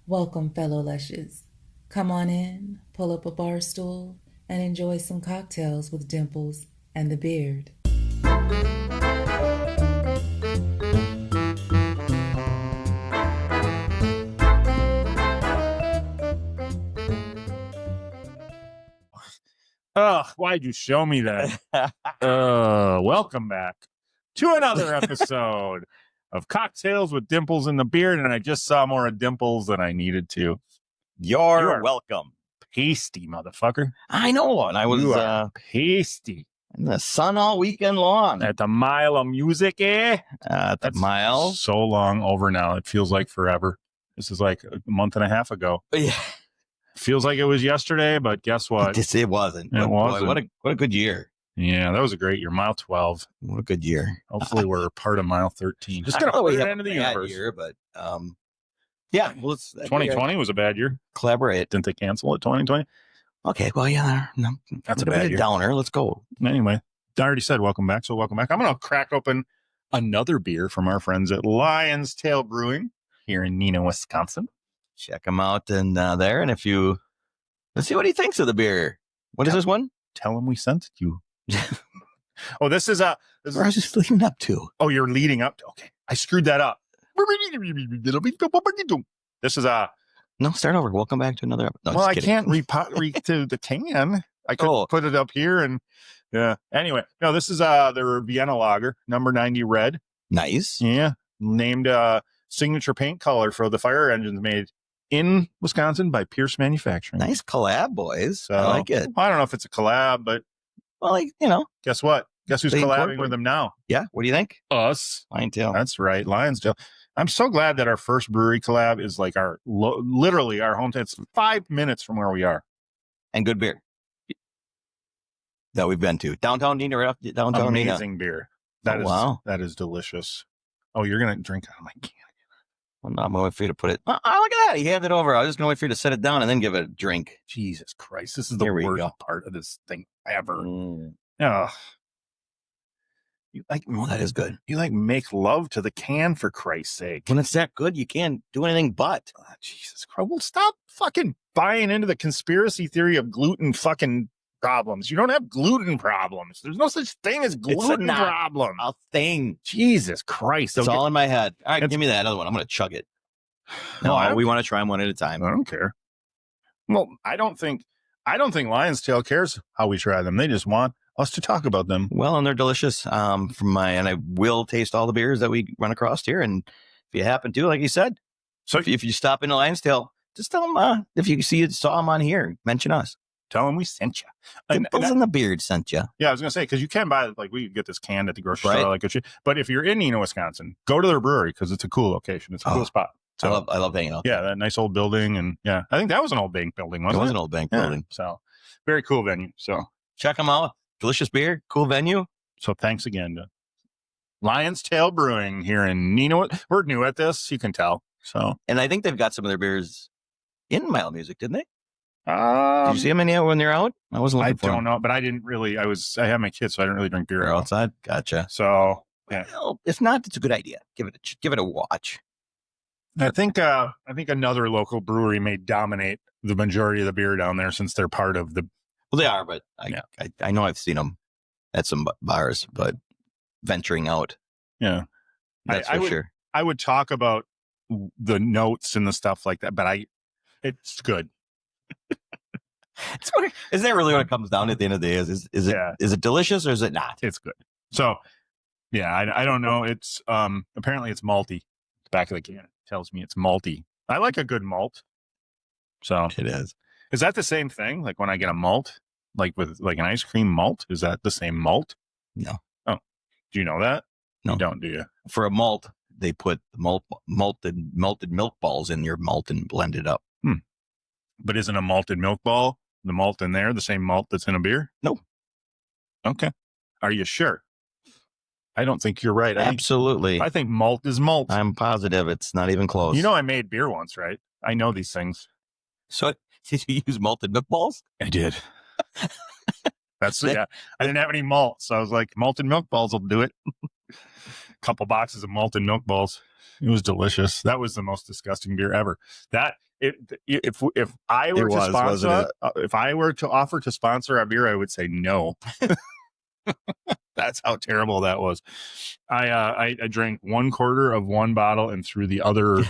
Welcome, fellow lushes. Come on in, pull up a bar stool, and enjoy some cocktails with Dimples and the Beard. Ugh, why'd you show me that? Welcome back to another episode of Cocktails with Dimples and the Beard, and I just saw more of Dimples than I needed to. You're welcome. Pasty, motherfucker. I know, and I was pasty. in the sun all weekend long. At the Mile of Music, eh? At the Mile. So long over now. It feels like forever. This is like a month and a half ago. Yeah. Feels like it was yesterday, but guess what? It wasn't. It wasn't. Boy, what a good year. Yeah, that was a great year. Mile 12. What a good year. Hopefully we're part of Mile 13. Just I gonna know put we it have into the a bad universe. year, but yeah. Well, 2020 was a bad year. Collaborate. Didn't they cancel it 2020? Okay, well, yeah. No, That's a bad year. Downer. Let's go. Anyway, I already said welcome back, so welcome back. I'm going to crack open another beer from our friends at Lion's Tail Brewing here in Neenah, Wisconsin. Check them out and there. And let's see what he thinks of the beer. What is this one? Tell him we sent you. Oh, this is Where I was just leading up to. Oh, you're leading up to. Okay, I screwed that up. This is No, start over. Welcome back to another. No, well, I kidding. can't to the can. I could put it up here and yeah. Anyway, no, this is their Vienna Lager, number 90 red. Nice. Yeah, named signature paint color for the fire engines made in Wisconsin by Pierce Manufacturing. Nice collab, boys. So, I like it. I don't know if it's a collab, but well, guess what? Guess who's collabing with them now? Yeah. What do you think? Us. Lion Tail. That's right, Lion's Tail. I'm so glad that our first brewery collab is like literally our hometown. It's 5 minutes from where we are. And good beer that we've been to. Downtown Neenah, right off downtown Neenah. Amazing beer. That is delicious. Oh, you're going to drink out of my can. Well, no, I'm going to wait for you to put it. Oh, look at that. He handed it over. I was just going to wait for you to set it down and then give it a drink. Jesus Christ. This is the worst part of this thing ever. Oh. That is good. You make love to the can, for Christ's sake. When it's that good, you can't do anything but. Oh, Jesus Christ. Well, stop fucking buying into the conspiracy theory of gluten fucking problems. You don't have gluten problems. There's no such thing as gluten problem. A thing. Jesus Christ. It's all in my head. All right, give me that other one. I'm going to chug it. No, we want to try them one at a time. I don't care. Well, I don't think Lion's Tail cares how we try them. They just want us to talk about them. Well, and they're delicious. And I will taste all the beers that we run across here. And if you happen to, like you said, so if you stop into Lion's Tail, just tell them if you saw them on here, mention us. Tell them we sent you. Dimples and the Beard sent you. Yeah, I was going to say, because you can buy, we get this canned at the grocery store, like a shit. But if you're in Neenah, Wisconsin, go to their brewery because it's a cool location. It's a cool spot. So, I love hanging out. Yeah, that nice old building. And yeah, I think that was an old bank building, wasn't it? It was an old bank building. So very cool venue. So check them out. Delicious beer, cool venue. So thanks again to Lion's Tail Brewing here in Neenah. We're new at this, you can tell. So, and I think they've got some of their beers in Mile Music, didn't they? Did you see them when they're out? I wasn't looking for them. I don't know, but I didn't really. I had my kids, so I didn't really drink beer outside. Gotcha. So, yeah. Well, if not, it's a good idea. Give it a watch. I think another local brewery may dominate the majority of the beer down there since they're part of the. Well, they are, but I know I've seen them at some bars, but venturing out. Yeah, that's for sure. I would talk about the notes and the stuff like that, but it's good. Is that really what it comes down to at the end of the day? Is it delicious or is it not? It's good. So, yeah, I don't know. It's apparently it's malty. The back of the can tells me it's malty. I like a good malt. So it is. Is that the same thing? Like when I get a malt, like with an ice cream malt, is that the same malt? No. Oh, do you know that? No, you don't, do you? For a malt, they put malted milk balls in your malt and blend it up. But isn't a malted milk ball, the malt in there, the same malt that's in a beer? No. Okay. Are you sure? I don't think you're right. Absolutely. I think malt is malt. I'm positive it's not even close. You know, I made beer once, right? I know these things. So did you use malted milk balls? I did. Yeah. I didn't have any malt, so I was like, malted milk balls will do it. A couple boxes of malted milk balls. It was delicious. That was the most disgusting beer ever. That If I were to sponsor, if I were to offer to sponsor a beer, I would say no. That's how terrible that was. I drank 1/4 of one bottle and threw the other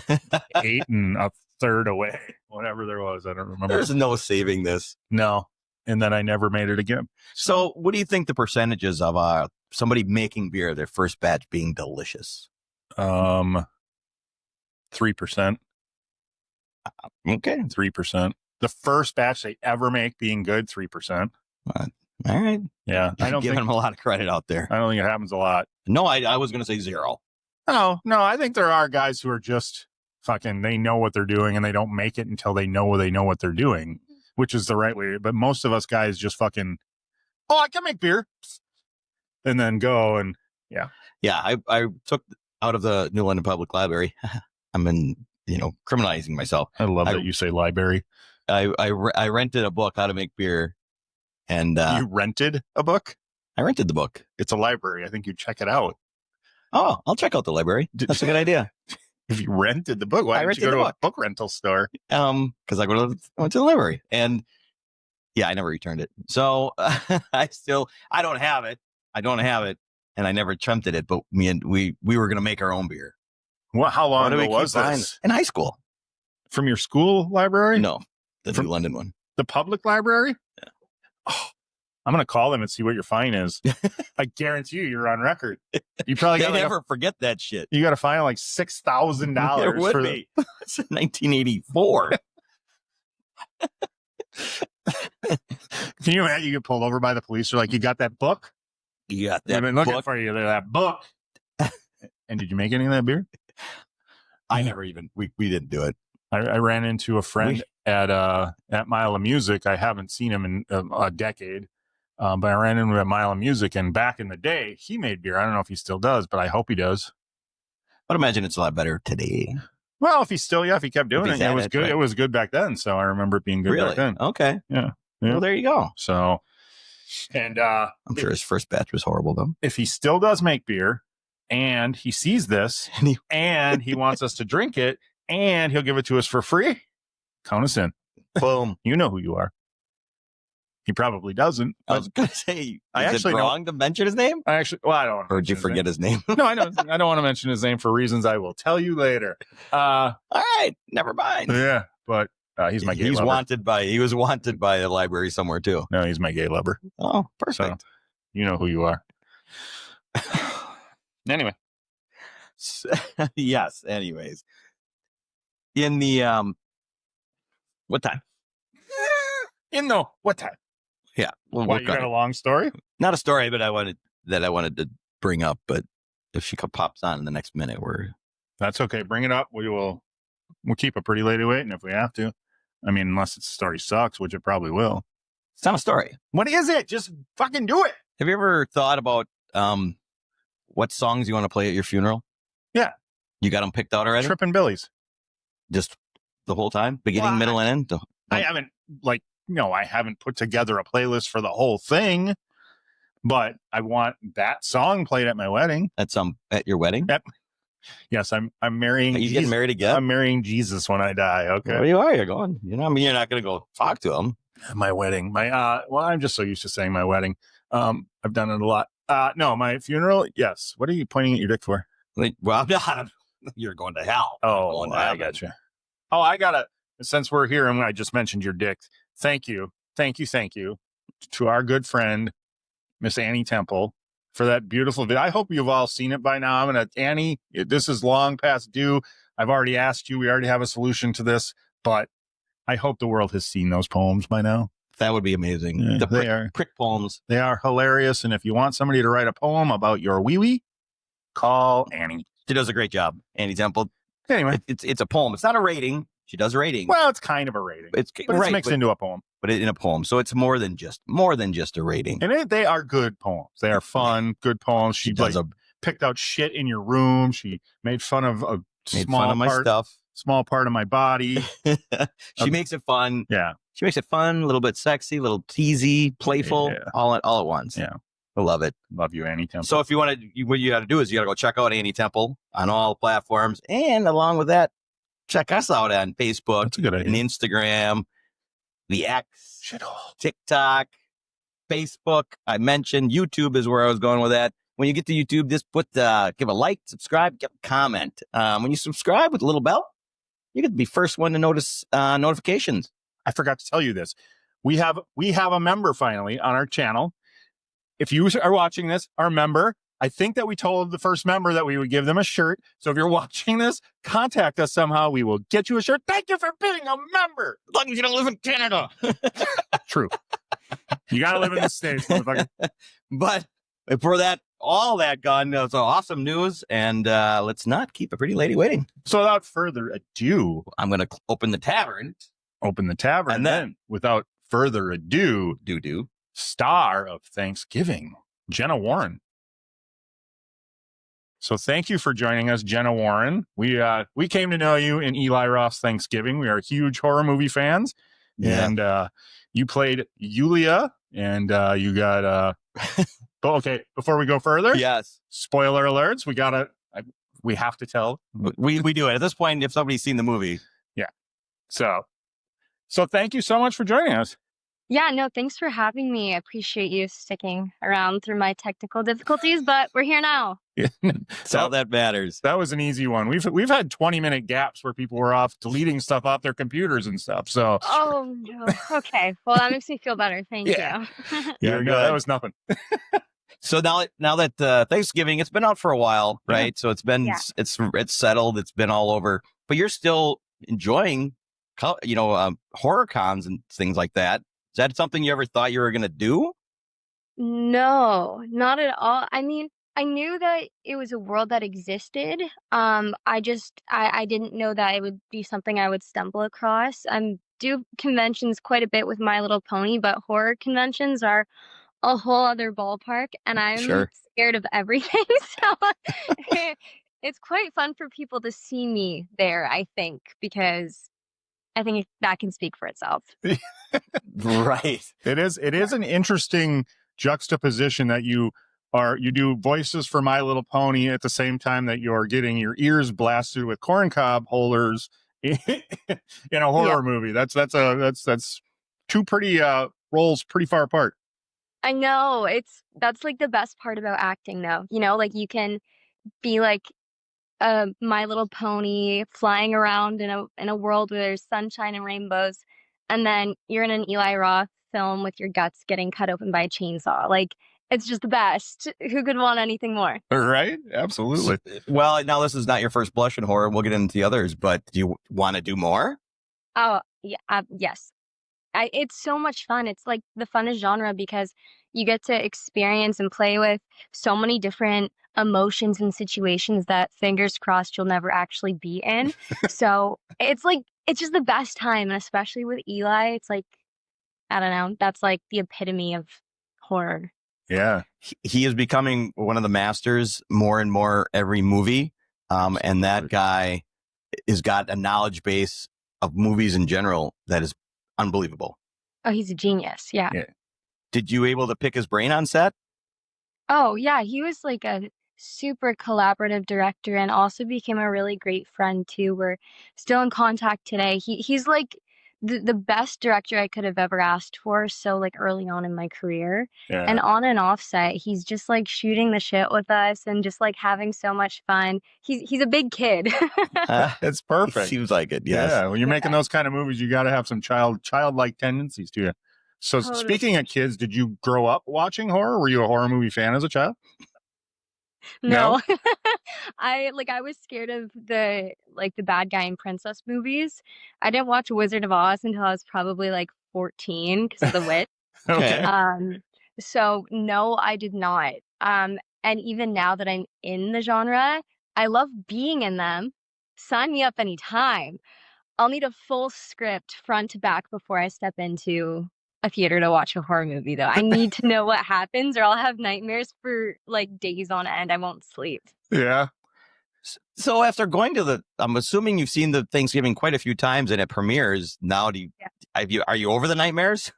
8 1/3 away. Whatever there was, I don't remember. There's no saving this. No, and then I never made it again. So, what do you think the percentages of somebody making beer, their first batch being delicious? 3%. Okay, 3%. The first batch they ever make being good, 3%. All right. Yeah, I don't giving think them a lot of credit out there. I don't think it happens a lot. No, I was going to say 0. No, I think there are guys who are just fucking, they know what they're doing and they don't make it until they know what they're doing, which is the right way. But most of us guys just fucking, I can make beer. And then go and, yeah. Yeah, I took out of the New London Public Library. I'm in, criminalizing myself. I love that you say library. I rented a book, How to Make Beer. And you rented a book? I rented the book. It's a library. I think you check it out. Oh, I'll check out the library. That's a good idea. If you rented the book, why didn't you go to a book rental store? Because I went to the library, and I never returned it. So I don't have it. And I never attempted it. But we were going to make our own beer. What? How long ago was this? In high school. From your school library? No, the New London one. The public library? Yeah. Oh, I'm going to call them and see what your fine is. I guarantee you're on record. You probably they never forget that shit. You got to fine like $6,000. It would be. It's 1984. Can you imagine you get pulled over by the police? They're like, you got that book? You got that I've been looking for you. They're that book. And did you make any of that beer? I never even, we didn't do it. I ran into a friend at Mile of Music. I haven't seen him in a decade, but I ran into him at Mile of Music, and back in the day, he made beer. I don't know if he still does, but I hope he does. I'd imagine it's a lot better today. Well, if he kept doing it, it was good. Right. It was good back then, so I remember it being good back then. Okay. Yeah. Well, there you go. So, and I'm sure his first batch was horrible, though. If he still does make beer, and he sees this, and he wants us to drink it, and he'll give it to us for free, count us in. Boom. You know who you are. He probably doesn't. I was going to say, I actually wrong to mention his name? I don't want to. Or did you forget his name? No, I don't want to mention his name for reasons I will tell you later. All right, never mind. Yeah, but he's my gay lover. He was wanted by a library somewhere too. No, he's my gay lover. Oh, perfect. So, you know who you are. Anyway. Yes, anyways. In the what time? What time? Yeah. Well, you got a long story? Not a story, but I wanted to bring up. But if she pops on in the next minute, that's okay. Bring it up. We'll keep a pretty lady waiting if we have to. I mean, unless the story sucks, which it probably will. It's not a story. What is it? Just fucking do it. Have you ever thought about what songs you want to play at your funeral? Yeah. You got them picked out already? Trippin' Billies. Just the whole time? Beginning, middle, and end? I haven't put together a playlist for the whole thing, but I want that song played at my wedding. At your wedding? Yep. Yes, I'm marrying. Are you getting married again? I'm marrying Jesus when I die. Okay. Well, you are. You're going. You're not going to go talk to him. My wedding. I'm just so used to saying my wedding. I've done it a lot. No, my funeral. Yes. What are you pointing at your dick for? Well, you're going to hell. Oh, I got you. Oh, I got to, since we're here and I just mentioned your dick. Thank you to our good friend, Miss Annie Temple, for that beautiful video. I hope you've all seen it by now. Annie, this is long past due. I've already asked you. We already have a solution to this, but I hope the world has seen those poems by now. That would be amazing. Yeah, they are prick poems. They are hilarious. And if you want somebody to write a poem about your wee-wee, call Annie. She does a great job, Annie Temple. Anyway, it's a poem. It's not a rating. She does a rating. Well, it's kind of a rating. It's mixed into a poem. But in a poem. So it's more than just a rating. And they are good poems. They are fun, good poems. She picked out shit in your room. She made fun of my stuff. Small part of my body. She makes it fun. Yeah. She makes it fun, a little bit sexy, a little teasy, playful, all at once. Yeah. I love it. Love you, Annie Temple. So if you want to, what you got to do is you got to go check out Annie Temple on all platforms. And along with that, check us out on Facebook That's a good and idea. Instagram, the X, Shithole. TikTok, Facebook. I mentioned YouTube is where I was going with that. When you get to YouTube, just give a like, subscribe, give a comment. When you subscribe with a little bell, you get to be first one to notice notifications. I forgot to tell you this. We have a member finally on our channel. If you are watching this, our member, I think that we told the first member that we would give them a shirt. So if you're watching this, contact us somehow. We will get you a shirt. Thank you for being a member. As long as you don't live in Canada. True. You got to live in the States, motherfucker. But for that, all that gone, so awesome news. And let's not keep a pretty lady waiting. So without further ado, I'm going to open the tavern. And then without further ado, star of Thanksgiving, Jenna Warren. So thank you for joining us, Jenna Warren. We came to know you in Eli Roth's Thanksgiving. We are huge horror movie fans. Yeah. And you played Yulia, and you got okay, before we go further, Yes. spoiler alerts. We have to tell. We do it. At this point, if somebody's seen the movie. Yeah. So thank you so much for joining us. Yeah, no, thanks for having me. I appreciate you sticking around through my technical difficulties, but we're here now. That's all that matters. That was an easy one. We've had 20-minute gaps where people were off deleting stuff off their computers and stuff. So Oh, no. Okay. Well, that makes me feel better. Thank Yeah. you. You're no, good. that was nothing. So now that Thanksgiving, it's been out for a while, right? So it's been Yeah. it's settled. It's been all over, but you're still enjoying, horror cons and things like that. Is that something you ever thought you were going to do? No, not at all. I mean, I knew that it was a world that existed. I didn't know that it would be something I would stumble across. Do conventions quite a bit with My Little Pony, but horror conventions are a whole other ballpark, and I'm Sure. scared of everything. So it's quite fun for people to see me there, I think, because I think that can speak for itself. Right. It is an interesting juxtaposition that you do voices for My Little Pony at the same time that you're getting your ears blasted with corncob holders in a horror movie. That's two pretty roles pretty far apart. I know, that's like the best part about acting, though. Like you can be like My Little Pony flying around in a world where there's sunshine and rainbows, and then you're in an Eli Roth film with your guts getting cut open by a chainsaw. Like, it's just the best. Who could want anything more? Right? Absolutely. Well, now this is not your first blush in horror. We'll get into the others, but do you want to do more? Oh, yeah, yes. It's so much fun. It's like the funnest genre because you get to experience and play with so many different emotions and situations that fingers crossed you'll never actually be in. So it's just the best time. And especially with Eli, it's like, I don't know, that's like the epitome of horror. Yeah. He is becoming one of the masters more and more every movie. And that guy has got a knowledge base of movies in general that is unbelievable. Oh, he's a genius. Yeah. Did you able to pick his brain on set? Oh, yeah. He was like a super collaborative director and also became a really great friend too. We're still in contact today. He's like the best director I could have ever asked for. So like early on in my career and on and off set, he's just like shooting the shit with us and just like having so much fun. He's a big kid. It's perfect. Seems like it. Yes. Yeah. When you're making those kind of movies, you got to have some childlike tendencies to you. So Totally. Speaking of kids, did you grow up watching horror? Were you a horror movie fan as a child? No. I was scared of the bad guy and princess movies. I didn't watch Wizard of Oz until I was probably like 14 because of the witch. Okay. So no, I did not. And even now that I'm in the genre, I love being in them. Sign me up anytime. I'll need a full script front to back before I step into a theater to watch a horror movie, though. I need to know what happens or I'll have nightmares for like days on end. I won't sleep. Yeah. So after going to I'm assuming you've seen the Thanksgiving quite a few times and it premieres. Now, are you over the nightmares?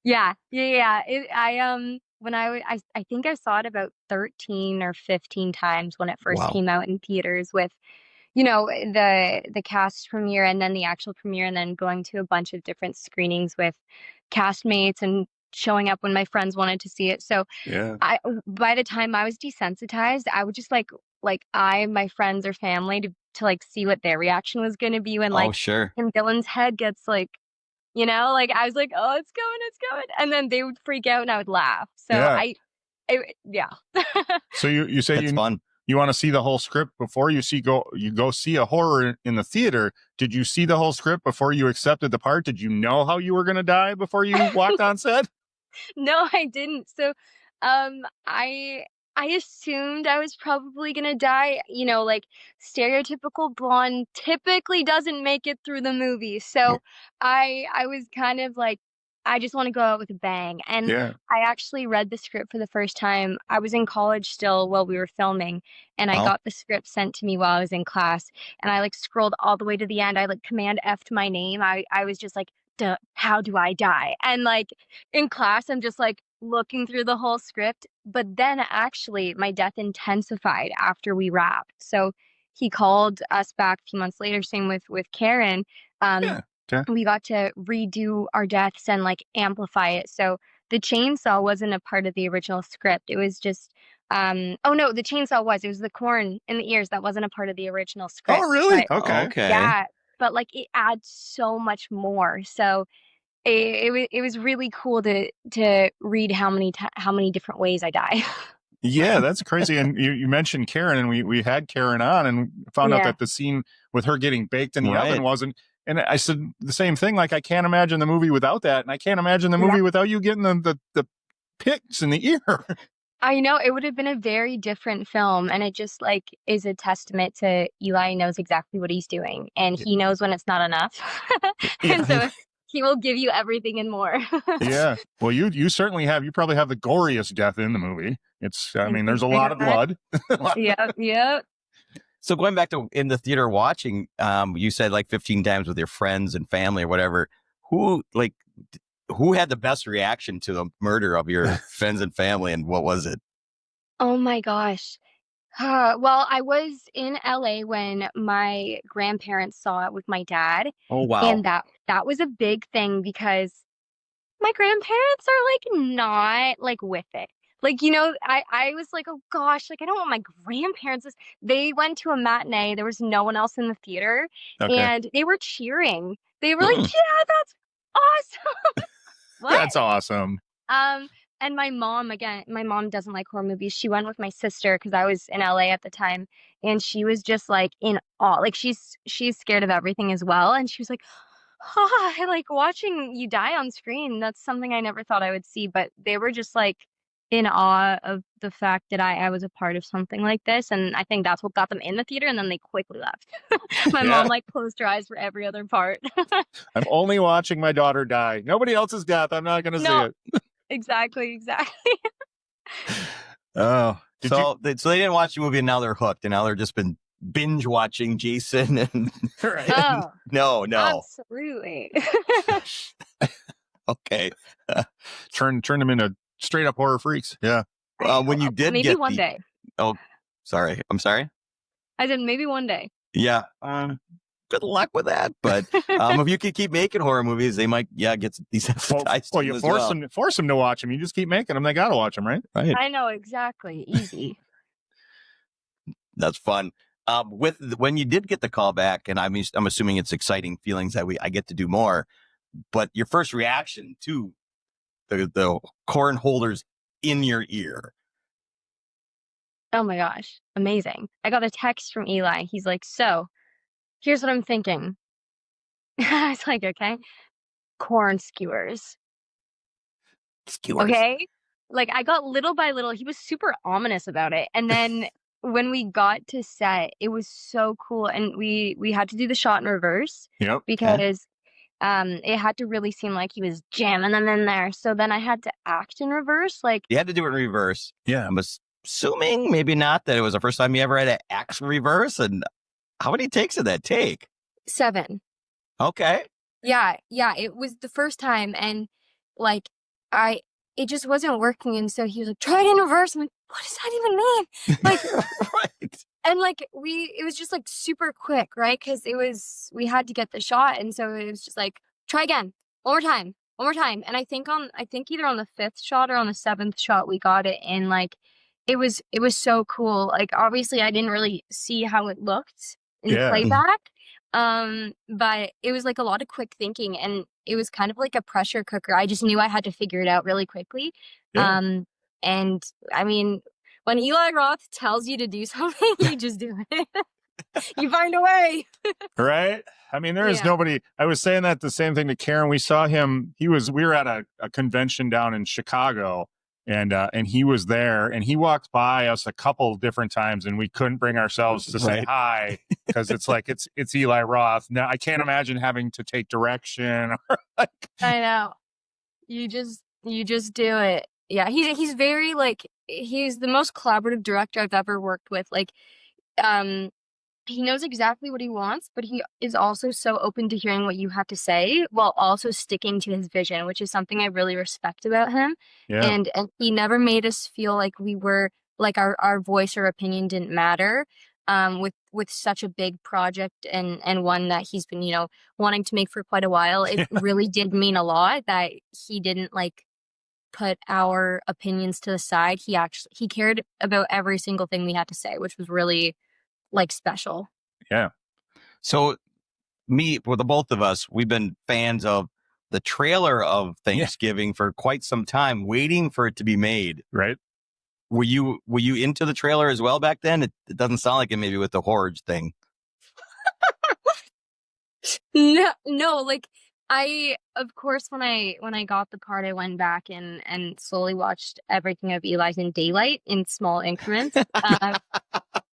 Yeah. When I think I saw it about 13 or 15 times when it first came out in theaters with, you know, the cast premiere and then the actual premiere, and then going to a bunch of different screenings with castmates and showing up when my friends wanted to see it. So Yeah. by the time I was desensitized, I would just like eye my friends or family to like see what their reaction was going to be when Oh, like sure. and Dylan's head gets like, you know, like I was like, oh, it's going, and then they would freak out and I would laugh. So Yeah. yeah. So you say It's fun. you want to see the whole script before you go see a horror in the theater. Did you see the whole script before you accepted the part? Did you know how you were going to die before you walked on set? No, I didn't. So, I assumed I was probably gonna die. You know, like stereotypical blonde typically doesn't make it through the movie. So I was kind of like, I just want to go out with a bang. And Yeah. I actually read the script for the first time. I was in college still while we were filming, and I Oh. got the script sent to me while I was in class. And I like scrolled all the way to the end. I like Command F'd my name. I was just like, duh, how do I die? And like in class, I'm just like looking through the whole script. But then actually, my death intensified after we wrapped. So he called us back a few months later, same with Karen. Yeah. Okay. We got to redo our deaths and like amplify it. So the chainsaw wasn't a part of the original script. It was just oh no, the chainsaw was. It was the corn in the ears that wasn't a part of the original script. Oh, really? But Okay. Okay. yeah, but like it adds so much more. So it was really cool to read how many different ways I die. Yeah, that's crazy. And you mentioned Karen, and we had Karen on and found out Yeah. that the scene with her getting baked in the Right. oven wasn't. And I said the same thing. Like, I can't imagine the movie without that, and I can't imagine the movie without you getting the picks in the ear. I know it would have been a very different film, and it just like is a testament to Eli knows exactly what he's doing, and he knows when it's not enough, and so he will give you everything and more. Yeah. Well, you certainly have. You probably have the goriest death in the movie. It's. I mean, there's a lot of blood. Yep. So going back to in the theater watching, you said like 15 times with your friends and family or whatever. Who had the best reaction to the murder of your friends and family, and what was it? Oh my gosh. Well, I was in LA when my grandparents saw it with my dad. Oh, wow. And that was a big thing because my grandparents are like not like with it. Like, you know, I was like, oh gosh, like I don't want my grandparents. They went to a matinee. There was no one else in the theater, Okay. and they were cheering. They were like, yeah, that's awesome. What? That's awesome. And my mom doesn't like horror movies. She went with my sister because I was in LA at the time, and she was just like in awe. Like she's scared of everything as well, and she was like, "Ah, I like watching you die on screen. That's something I never thought I would see." But they were just like in awe of the fact that I was a part of something like this, and I think that's what got them in the theater. And then they quickly left. My mom like closed her eyes for every other part. I'm only watching my daughter die. Nobody else's death. I'm not going to see it. Exactly. Oh, So they didn't watch the movie, and now they're hooked, and now they're just been binge watching Jason. And Oh, no, absolutely. okay. turn them into straight up horror freaks. Yeah. When you did maybe get one day. Oh, sorry. I'm sorry. I said maybe one day. Yeah. Good luck with that. But if you could keep making horror movies, they might get desensitized. Well, you force them to watch them. You just keep making them. They got to watch them, right? Right. I know, exactly. Easy. That's fun. When you did get the call back, and I'm assuming it's exciting feelings that I get to do more. But your first reaction to the corn holders in your ear. Oh my gosh. Amazing. I got a text from Eli. He's like, so here's what I'm thinking. I was like, okay. Corn skewers. Okay. Like I got little by little, he was super ominous about it. And then when we got to set, it was so cool. And we had to do the shot in reverse. Yep. Because it had to really seem like he was jamming them in there. So then I had to act in reverse. Like you had to do it in reverse. Yeah. I'm assuming maybe not that it was the first time you ever had to act in reverse. And how many takes did that take? 7. Okay. Yeah, it was the first time, and like it just wasn't working, and so he was like, try it in reverse. I'm like, what does that even mean? Like right. And like it was just like super quick, right? Because we had to get the shot, and so it was just like, try again, one more time. And I think either on the 5th shot or on the 7th shot we got it, and like it was so cool. Like obviously I didn't really see how it looked in the playback, but it was like a lot of quick thinking, and it was kind of like a pressure cooker. I just knew I had to figure it out really quickly. And I mean, when Eli Roth tells you to do something, you just do it. You find a way. Right? I mean, there is nobody. I was saying that the same thing to Karen. We saw him. We were at a convention down in Chicago, and he was there, and he walked by us a couple different times, and we couldn't bring ourselves to say hi because it's like it's Eli Roth. Now I can't imagine having to take direction. I know. You just do it. Yeah, he's very like, he's the most collaborative director I've ever worked with. Like, he knows exactly what he wants, but he is also so open to hearing what you have to say while also sticking to his vision, which is something I really respect about him. Yeah. And he never made us feel like we were like our voice or opinion didn't matter. With such a big project and one that he's been, you know, wanting to make for quite a while, it really did mean a lot that he didn't like put our opinions to the side. He cared about every single thing we had to say, which was really like special. Yeah. So for the both of us, we've been fans of the trailer of Thanksgiving for quite some time, waiting for it to be made. Right. Were you into the trailer as well back then? It doesn't sound like it, maybe with the horror thing. No, like of course, when I got the part, I went back and slowly watched everything of Eli's in daylight in small increments.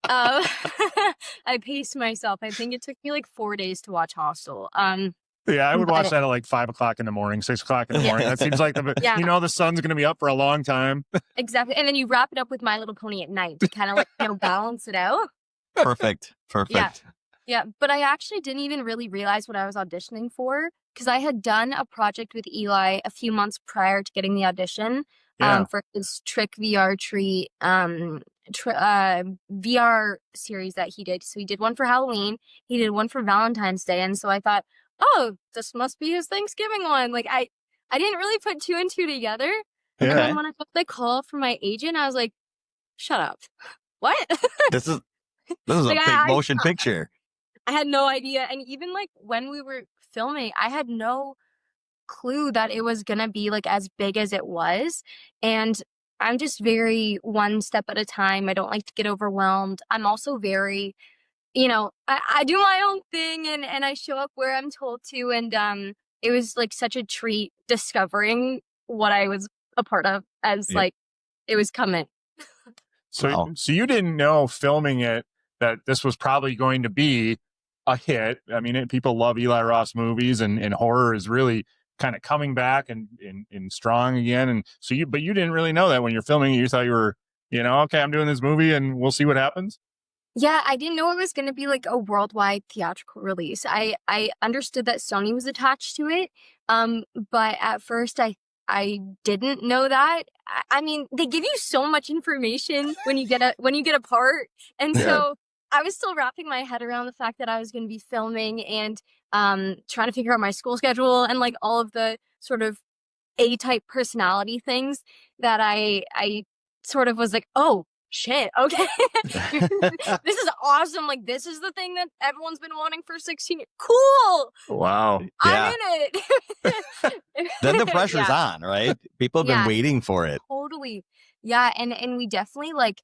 I paced myself. I think it took me like 4 days to watch Hostel. Yeah, I would watch that at like 5 o'clock in the morning, 6 o'clock in the morning. That seems like the sun's going to be up for a long time. Exactly. And then you wrap it up with My Little Pony at night to kind of like, you know, balance it out. Perfect. Yeah. But I actually didn't even really realize what I was auditioning for, because I had done a project with Eli a few months prior to getting the audition for his Trick VR treat VR series that he did. So he did one for Halloween, he did one for Valentine's Day, and so I thought, oh, this must be his Thanksgiving one. Like I didn't really put 2 and 2 together. Yeah. And then when I got the call from my agent, I was like, shut up. What? This is a like, big motion picture. I had no idea. And even like when we were filming, I had no clue that it was gonna be like as big as it was. And I'm just very one step at a time. I don't like to get overwhelmed. I'm also very, you know, I do my own thing and I show up where I'm told to. And it was like such a treat discovering what I was a part of as like it was coming. So you didn't know filming it that this was probably going to be a hit. I mean, people love Eli Roth's movies, and horror is really kind of coming back and strong again. And so but you didn't really know that when you're filming it. You thought you were, you know, okay, I'm doing this movie and we'll see what happens. Yeah, I didn't know it was going to be like a worldwide theatrical release. I understood that Sony was attached to it. But at first I didn't know that. I mean, they give you so much information when you get a part. And so I was still wrapping my head around the fact that I was going to be filming and trying to figure out my school schedule and like all of the sort of A-type personality things that I sort of was like, oh, shit, okay. This is awesome. Like, this is the thing that everyone's been wanting for 16 years. Cool. Wow. I'm in it. Then the pressure's on, right? People have been waiting for it. Totally. Yeah, and we definitely like,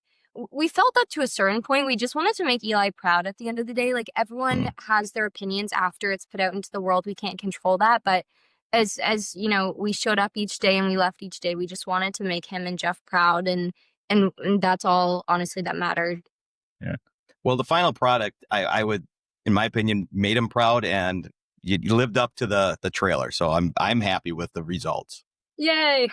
we felt that to a certain point. We just wanted to make Eli proud at the end of the day. Like, everyone has their opinions after it's put out into the world. We can't control that. But as you know, we showed up each day and we left each day. We just wanted to make him and Jeff proud. And that's all, honestly, that mattered. Yeah. Well, the final product, I would, in my opinion, made him proud, and you lived up to the trailer. So I'm happy with the results. Yay.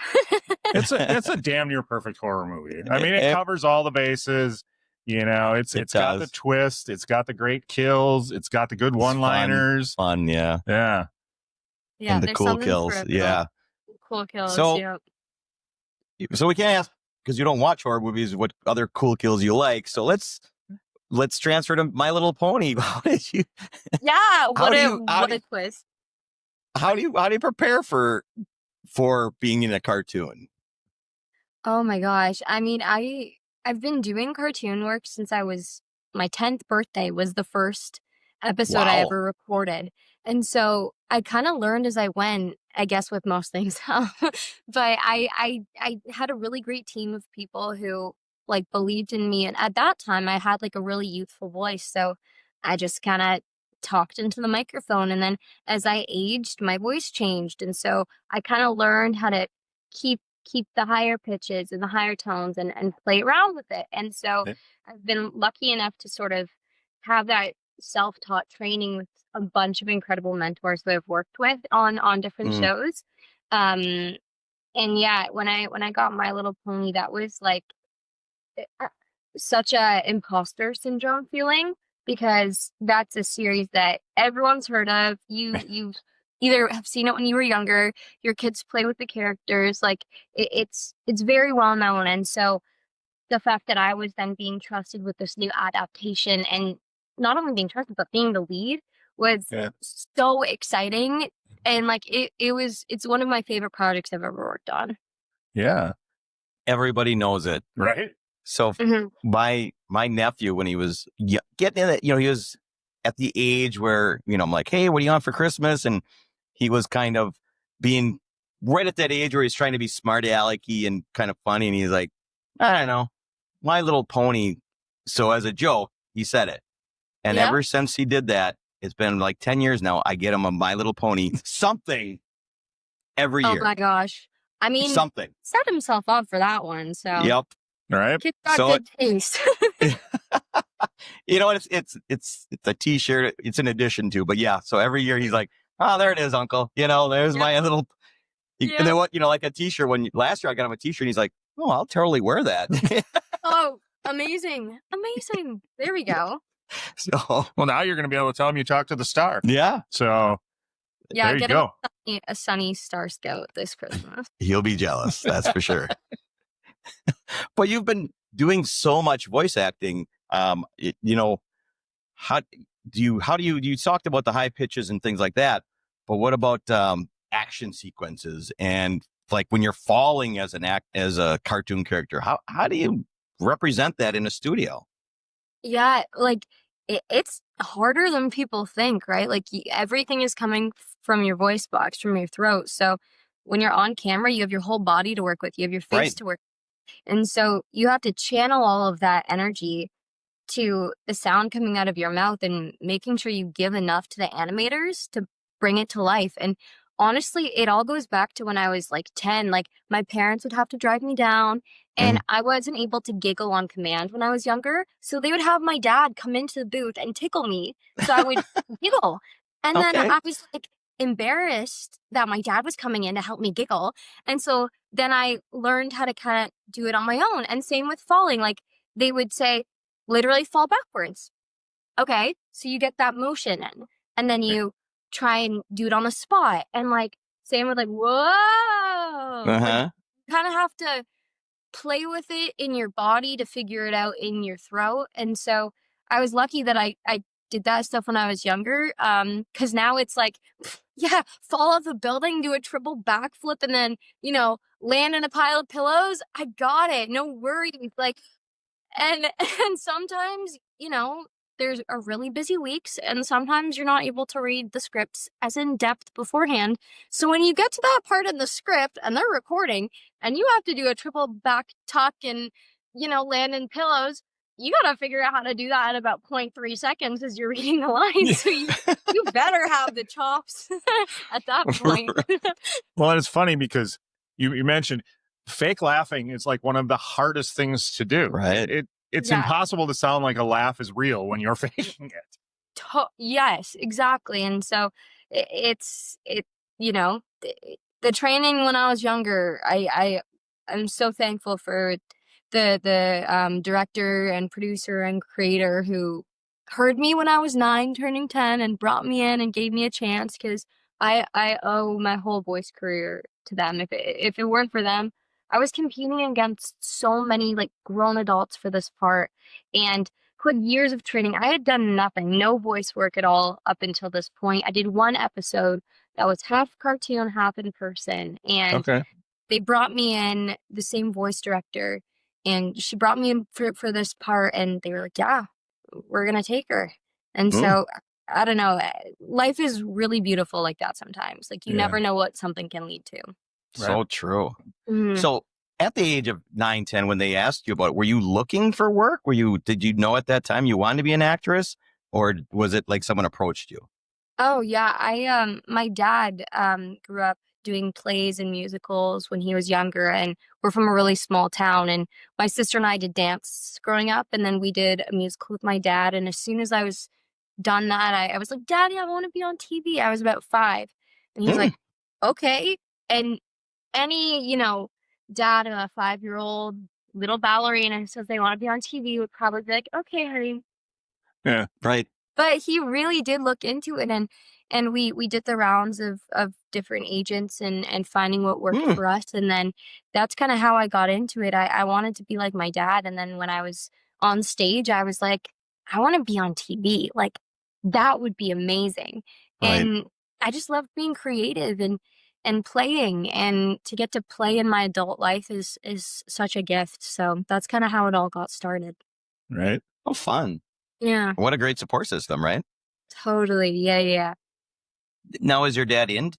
It's a damn near perfect horror movie. I mean, it covers all the bases. You know, it's got the twist. It's got the great kills. It's got the good one-liners. Fun, yeah. Yeah. And the cool kills. Yeah. Cool kills. So we can't ask, because you don't watch horror movies, what other cool kills you like. So let's transfer to My Little Pony. How did you? Yeah, How what a twist. How do you prepare for being in a cartoon? Oh my gosh. I mean, I've been doing cartoon work since my 10th birthday was the first episode I Wow. ever recorded. And so I kind of learned as I went, I guess with most things. But I had a really great team of people who like believed in me. And at that time I had like a really youthful voice. So I just kind of talked into the microphone. And then as I aged, my voice changed. And so I kind of learned how to keep the higher pitches and the higher tones and play around with it. And so Yeah. I've been lucky enough to sort of have that self-taught training with a bunch of incredible mentors that I've worked with on different shows. And yeah, when I got My Little Pony, that was like such a imposter syndrome feeling, because that's a series that everyone's heard of. You've either have seen it when you were younger, your kids play with the characters, like it's very well known. And so the fact that I was then being trusted with this new adaptation, and not only being trusted but being the lead, was so exciting. And like it's one of my favorite projects I've ever worked on. Yeah. Everybody knows it. Right. So my nephew, when he was getting in it, he was at the age where, I'm like, hey, what do you want for Christmas? And he was kind of being right at that age where he's trying to be smart alecky and kind of funny. And he's like, I don't know, My Little Pony. So as a joke, he said it. And ever since he did that, it's been like 10 years now. I get him a My Little Pony something every year. Oh my gosh. I mean, something. Set himself up for that one. So Yep. All right. Kid's got good taste. It's a t-shirt. It's an addition to, but yeah. So every year he's like, oh, there it is, Uncle. There's my little, and then what, like a t-shirt. Last year I got him a t-shirt and he's like, oh, I'll totally wear that. Oh, amazing. There we go. So, well, now you're going to be able to tell him you talked to the star. Yeah. So there you go. A sunny Star Scout this Christmas. He'll be jealous. That's for sure. But you've been doing so much voice acting. How do you talked about the high pitches and things like that, but what about action sequences and like when you're falling as a cartoon character? How do you represent that in a studio? Yeah, like it's harder than people think, right? Like everything is coming from your voice box, from your throat. So when you're on camera, you have your whole body to work with, you have your face to work with. And so you have to channel all of that energy to the sound coming out of your mouth and making sure you give enough to the animators to bring it to life. And honestly, it all goes back to when I was like 10. Like my parents would have to drive me down, and I wasn't able to giggle on command when I was younger. So they would have my dad come into the booth and tickle me so I would giggle. And then I was like embarrassed that my dad was coming in to help me giggle. And so then I learned how to kind of do it on my own. And same with falling. Like they would say, literally fall backwards. Okay, so you get that motion in, and then you try and do it on the spot. And like same with like, whoa. Like, you kind of have to play with it in your body to figure it out in your throat. And so I was lucky that I did that stuff when I was younger. Because now it's like, fall off a building, do a triple backflip, and then, land in a pile of pillows. I got it. No worries. Like, and sometimes, there's a really busy weeks, and sometimes you're not able to read the scripts as in depth beforehand. So when you get to that part in the script and they're recording and you have to do a triple back tuck and, land in pillows, you got to figure out how to do that in about 0.3 seconds as you're reading the lines. So you better have the chops at that point. Well, and it's funny because you mentioned fake laughing is like one of the hardest things to do. Right. It's impossible to sound like a laugh is real when you're faking it. Yes, exactly. And so the training when I was younger, I'm so thankful for the director and producer and creator who heard me when I was 9 turning 10 and brought me in and gave me a chance, because I owe my whole voice career to them. If it weren't for them, I was competing against so many like grown adults for this part, and put years of training. I had done nothing, no voice work at all up until this point. I did one episode that was half cartoon, half in person. And Okay. they brought me in, the same voice director, and she brought me in for this part, and they were like, yeah, we're going to take her. And so, I don't know, life is really beautiful like that sometimes. Like, you never know what something can lead to. So true. Mhm. So at the age of 9, 10, when they asked you about it, were you looking for work? Did you know at that time you wanted to be an actress, or was it like someone approached you? Oh yeah, my dad grew up doing plays and musicals when he was younger, and we're from a really small town, and my sister and I did dance growing up, and then we did a musical with my dad, and as soon as I was done that, I was like, Daddy, I want to be on TV. I was about 5, and he's like, okay. And any, dad of a 5-year-old little ballerina who says they want to be on TV would probably be like, okay, honey. Yeah. Right. But he really did look into it, and we did the rounds of different agents and finding what worked for us, and then that's kind of how I got into it. I wanted to be like my dad, and then when I was on stage, I was like, I want to be on TV. Like, that would be amazing. Right. And I just love being creative and playing, and to get to play in my adult life is such a gift. So that's kind of how it all got started. Right. Oh, fun. Yeah, What a great support system, right? totally. Yeah. Now, is your dad in?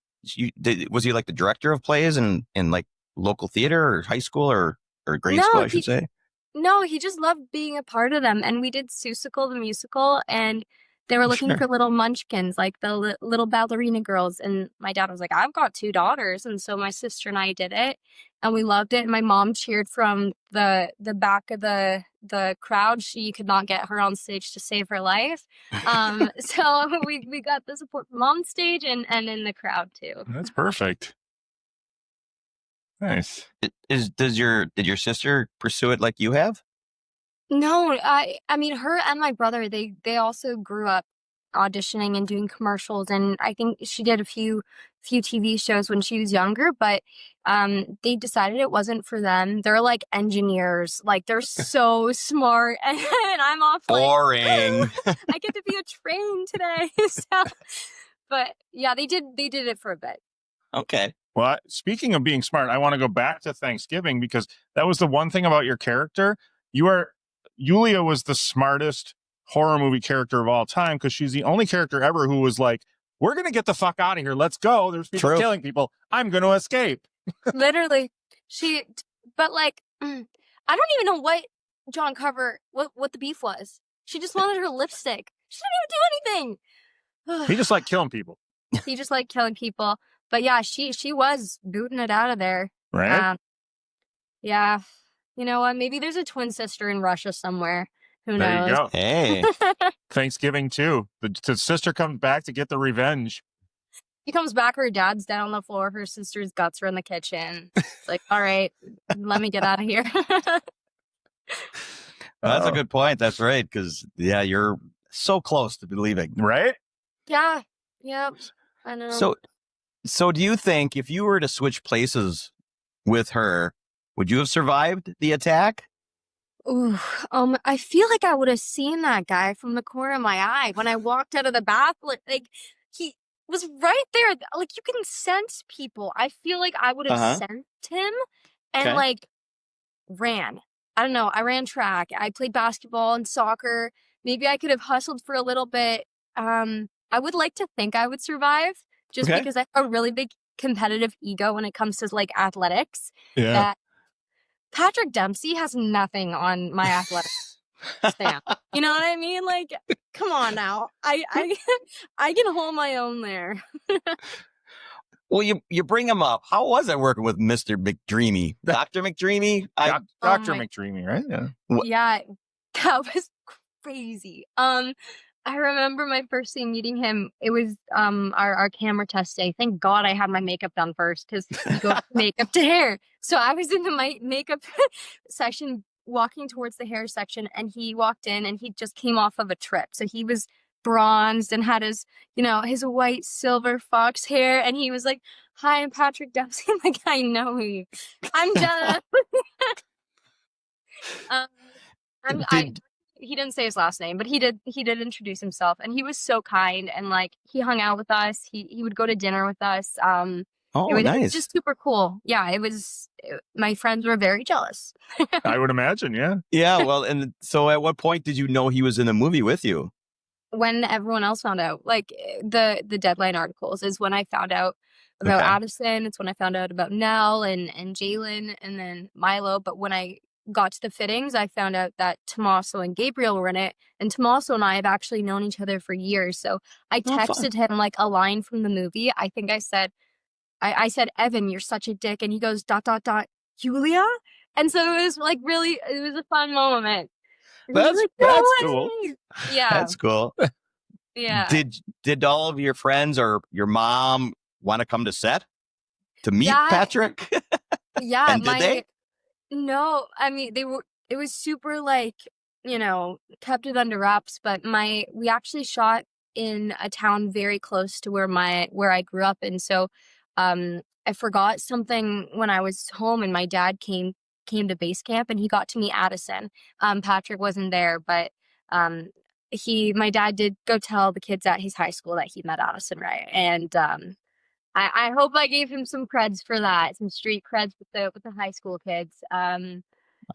Was he like the director of plays in like local theater or high school or grade school, I should say? No, he just loved being a part of them. And we did Seussical the musical, and they were looking for little munchkins, like the little ballerina girls. And my dad was like, I've got 2 daughters. And so my sister and I did it, and we loved it. And my mom cheered from the back of the crowd. She could not get her on stage to save her life. So we got the support from on stage and in the crowd too. That's perfect. Nice. Did your sister pursue it like you have? No, I mean, her and my brother, they also grew up auditioning and doing commercials, and I think she did a few TV shows when she was younger, but they decided it wasn't for them. They're like engineers, like they're so smart, and I'm off boring. Like, I get to be a train today. So, but yeah, they did it for a bit. Okay. Well, speaking of being smart, I want to go back to Thanksgiving, because that was the one thing about your character. Yulia was the smartest horror movie character of all time, because she's the only character ever who was like, we're going to get the fuck out of here. Let's go. There's people killing people. I'm going to escape. Literally. But like, I don't even know what John Carver, what the beef was. She just wanted her lipstick. She didn't even do anything. He just liked killing people. He just liked killing people. But yeah, she was booting it out of there. Right? Yeah. You know what? Maybe there's a twin sister in Russia somewhere. Who There knows? you go. Hey. Thanksgiving too. The sister comes back to get the revenge. She comes back, her dad's down on the floor, her sister's guts are in the kitchen. It's like, all right, let me get out of here. That's a good point. That's right. Because, yeah, you're so close to believing. Right? Yeah. Yep. I know. So do you think if you were to switch places with her, would you have survived the attack? Ooh, I feel like I would have seen that guy from the corner of my eye when I walked out of the bath. Like he was right there. Like, you can sense people. I feel like I would have sensed him and like ran. I don't know. I ran track. I played basketball and soccer. Maybe I could have hustled for a little bit. I would like to think I would survive just because I have a really big competitive ego when it comes to like athletics. Yeah. That Patrick Dempsey has nothing on my athletics stamp. You know what I mean? Like, come on now. I can hold my own there. Well, you bring him up. How was it working with Mr. McDreamy? Dr. McDreamy? Dr. McDreamy, right? Yeah. Yeah, that was crazy. I remember my first day meeting him. It was our camera test day. Thank God I had my makeup done first, because you go from makeup to hair. So I was in the makeup section, walking towards the hair section, and he walked in, and he just came off of a trip. So he was bronzed and had his white silver fox hair, and he was like, "Hi, I'm Patrick Dempsey." I'm like, I know you. I'm Jenna. he didn't say his last name, but he did introduce himself, and he was so kind, and like he hung out with us. He would go to dinner with us. Oh, it was nice. just super cool. Yeah, my friends were very jealous. I would imagine, yeah. Yeah, well, and so at what point did you know he was in the movie with you? When everyone else found out, like the Deadline articles is when I found out about Addison. It's when I found out about Nell and Jalen and then Milo. But when I got to the fittings, I found out that Tommaso and Gabriel were in it. And Tommaso and I have actually known each other for years. So I texted him like a line from the movie. I think I said, Evan, you're such a dick. And he goes, ... Julia? And so it was like really, it was a fun moment. That's like, no cool. Yeah. That's cool. Yeah. Did all of your friends or your mom want to come to set to meet Patrick? Yeah. And did they? No, I mean, it was super like, kept it under wraps, but we actually shot in a town very close to where I grew up. And so, I forgot something when I was home and my dad came to base camp and he got to meet Addison. Patrick wasn't there, but, my dad did go tell the kids at his high school that he met Addison, right? And, I hope I gave him some creds for that, some street creds with the high school kids. I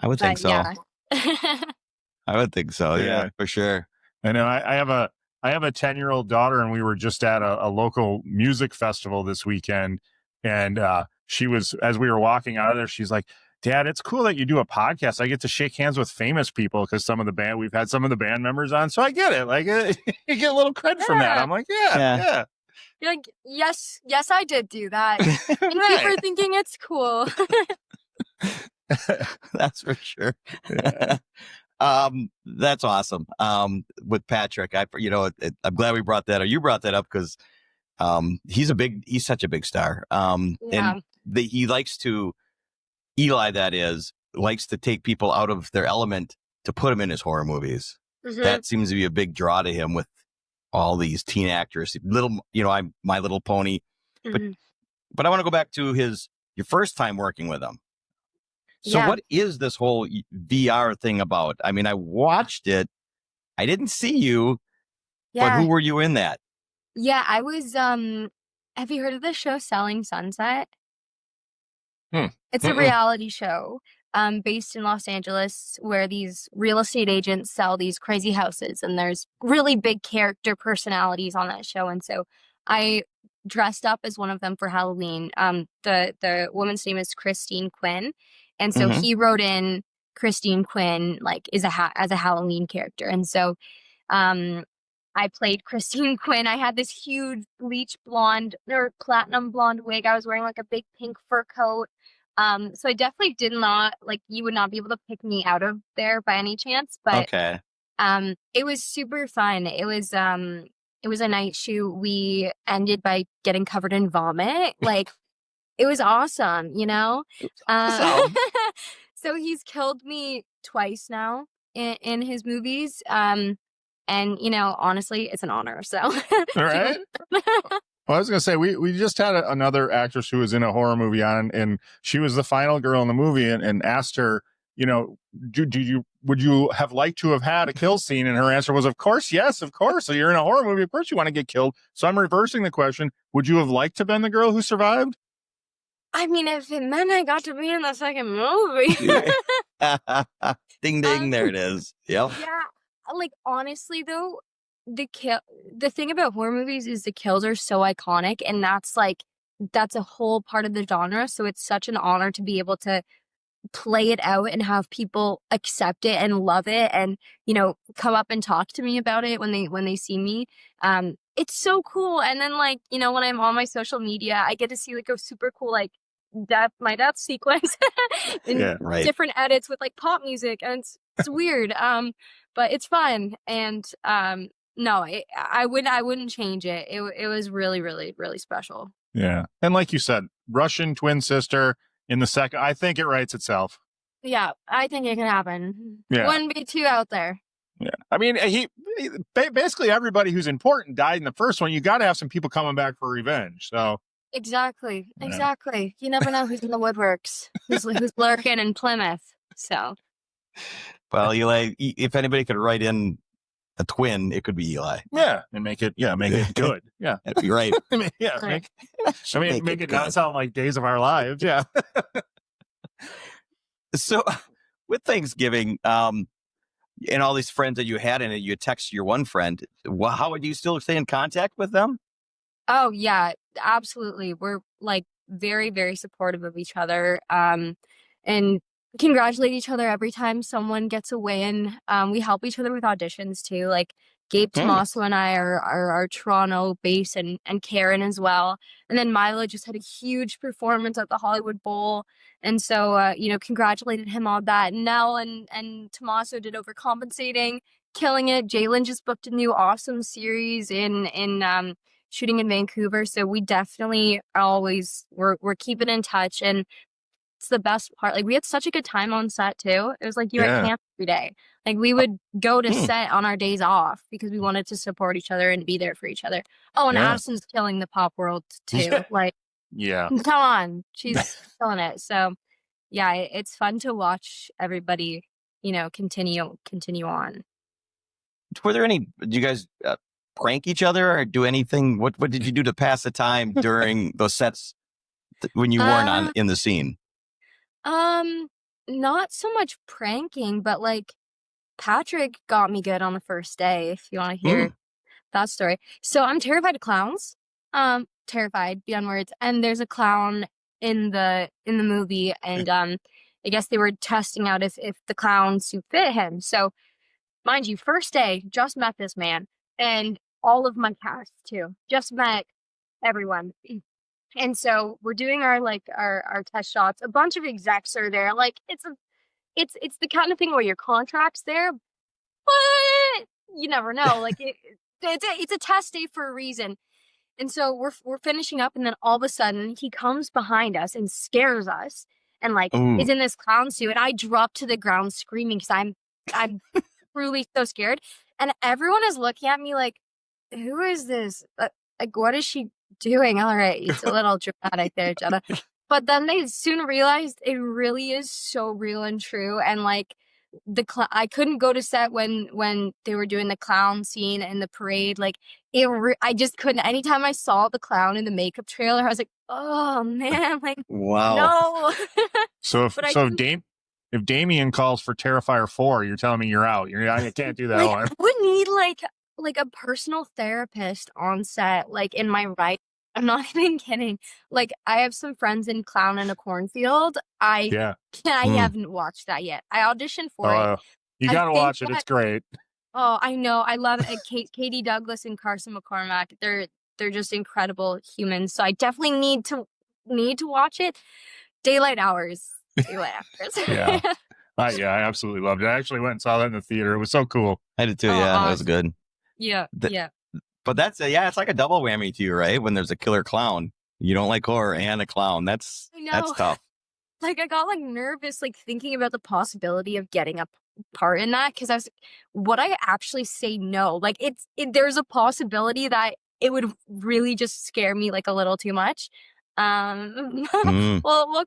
would think so. Yeah. I would think so. Yeah, for sure. I know. I have a 10-year-old daughter, and we were just at a local music festival this weekend. And she was, as we were walking out of there, she's like, "Dad, it's cool that you do a podcast. I get to shake hands with famous people because we've had some of the band members on. So I get it. Like, you get a little cred from that." I'm like, yeah. You're like, yes, I did do that. Thank you for thinking it's cool. That's for sure. That's awesome. With Patrick, I'm glad we brought that, or you brought that up, because he's such a big star. And he likes to, Eli, that is, likes to take people out of their element to put them in his horror movies. Mm-hmm. That seems to be a big draw to him with all these teen actors. I'm My Little Pony. Mm-hmm. But I want to go back to your first time working with him. So what is this whole VR thing about? I mean, I watched it. I didn't see you, but who were you in that? Yeah, I was, have you heard of the show Selling Sunset? It's a reality show based in Los Angeles where these real estate agents sell these crazy houses, and there's really big character personalities on that show. And so I dressed up as one of them for Halloween. The woman's name is Christine Quinn. And so he wrote in Christine Quinn, like, as a Halloween character. And so I played Christine Quinn. I had this huge bleach blonde or platinum blonde wig. I was wearing like a big pink fur coat. So I definitely did not, like, you would not be able to pick me out of there by any chance. But it was super fun. It was a night shoot. We ended by getting covered in vomit. Like, it was awesome, Awesome. So he's killed me twice now in his movies. And, honestly, it's an honor. So, all right. Well, I was going to say, we just had another actress who was in a horror movie on, and she was the final girl in the movie, and asked her, would you have liked to have had a kill scene? And her answer was, of course, yes, of course. So you're in a horror movie, of course you want to get killed. So I'm reversing the question. Would you have liked to have been the girl who survived? I mean, if it meant I got to be in the second movie. Ding, ding, there it is. Yep. Yeah, like, honestly, though, the thing about horror movies is the kills are so iconic, and that's a whole part of the genre. So it's such an honor to be able to play it out and have people accept it and love it, and come up and talk to me about it when they see me. It's so cool. And then, like, when I'm on my social media, I get to see like a super cool my death sequence in different edits with like pop music, and it's weird, but it's fun. And no, I wouldn't change it. It was really, really, really special. Yeah. And like you said, Russian twin sister in the second, I think it writes itself. Yeah, I think it can happen. Yeah. Wouldn't be too out there. Yeah. I mean, he basically everybody who's important died in the first one. You got to have some people coming back for revenge. So exactly. You never know who's in the woodworks, who's lurking in Plymouth. So Well, Eli, if anybody could write in a twin, it could be Eli. Yeah, and make it good. Yeah, You're right. yeah, make it good. not sound like Days of Our Lives. Yeah. So with Thanksgiving, and all these friends that you had in it, you text your one friend. How would you still stay in contact with them? Oh yeah, absolutely. We're like very, very supportive of each other. And congratulate each other every time someone gets a win. We help each other with auditions too. Like Gabe Tommaso and I are our Toronto base, and Karen as well. And then Milo just had a huge performance at the Hollywood Bowl. And so, congratulated him on that. Nell and Tommaso did Overcompensating, killing it. Jalen just booked a new awesome series in shooting in Vancouver. So we definitely we're keeping in touch, and it's the best part. Like we had such a good time on set too. It was like you were at camp every day. Like we would go to set on our days off because we wanted to support each other and be there for each other. Oh, and Addison's killing the pop world too. Like, come on, she's killing it. So yeah, it's fun to watch everybody, continue on. Were there any? Did you guys prank each other or do anything? What did you do to pass the time during those sets when you weren't in the scene? Not so much pranking, but like Patrick got me good on the first day, if you want to hear that story. So I'm terrified of clowns. Terrified beyond words. And there's a clown in the movie, and I guess they were testing out if the clown suit fit him. So mind you, first day, just met this man, and all of my cast too. Just met everyone. And so we're doing our test shots. A bunch of execs are there. Like it's the kind of thing where your contract's there, but you never know. Like it's a test day for a reason. And so we're finishing up, and then all of a sudden he comes behind us and scares us, and is in this clown suit, and I drop to the ground screaming because I'm truly so scared, and everyone is looking at me like, who is this? Like, what is she doing? All right, it's a little dramatic there, Jenna. But then they soon realized it really is so real and true. And like I couldn't go to set when they were doing the clown scene in the parade. Like I just couldn't. Anytime I saw the clown in the makeup trailer, I was like, oh man, like wow. No. So if Damien calls for Terrifier 4, you're telling me you're out. I can't do that one. I would need like a personal therapist on set, like in my right. I'm not even kidding. Like I have some friends in Clown in a Cornfield. I haven't watched that yet. I auditioned for it. You gotta watch it. It's great. Oh, I know. I love it. Katie Douglas and Carson McCormack. They're just incredible humans. So I definitely need to watch it. Daylight hours. Yeah. I absolutely loved it. I actually went and saw that in the theater. It was so cool. I did too. Yeah, awesome. That was good. Yeah. But that's it's like a double whammy to you, right? When there's a killer clown, you don't like horror and a clown. That's tough. Like I got nervous, thinking about the possibility of getting a part in that, because I was, would I actually say no? Like there's a possibility that it would really just scare me a little too much. We'll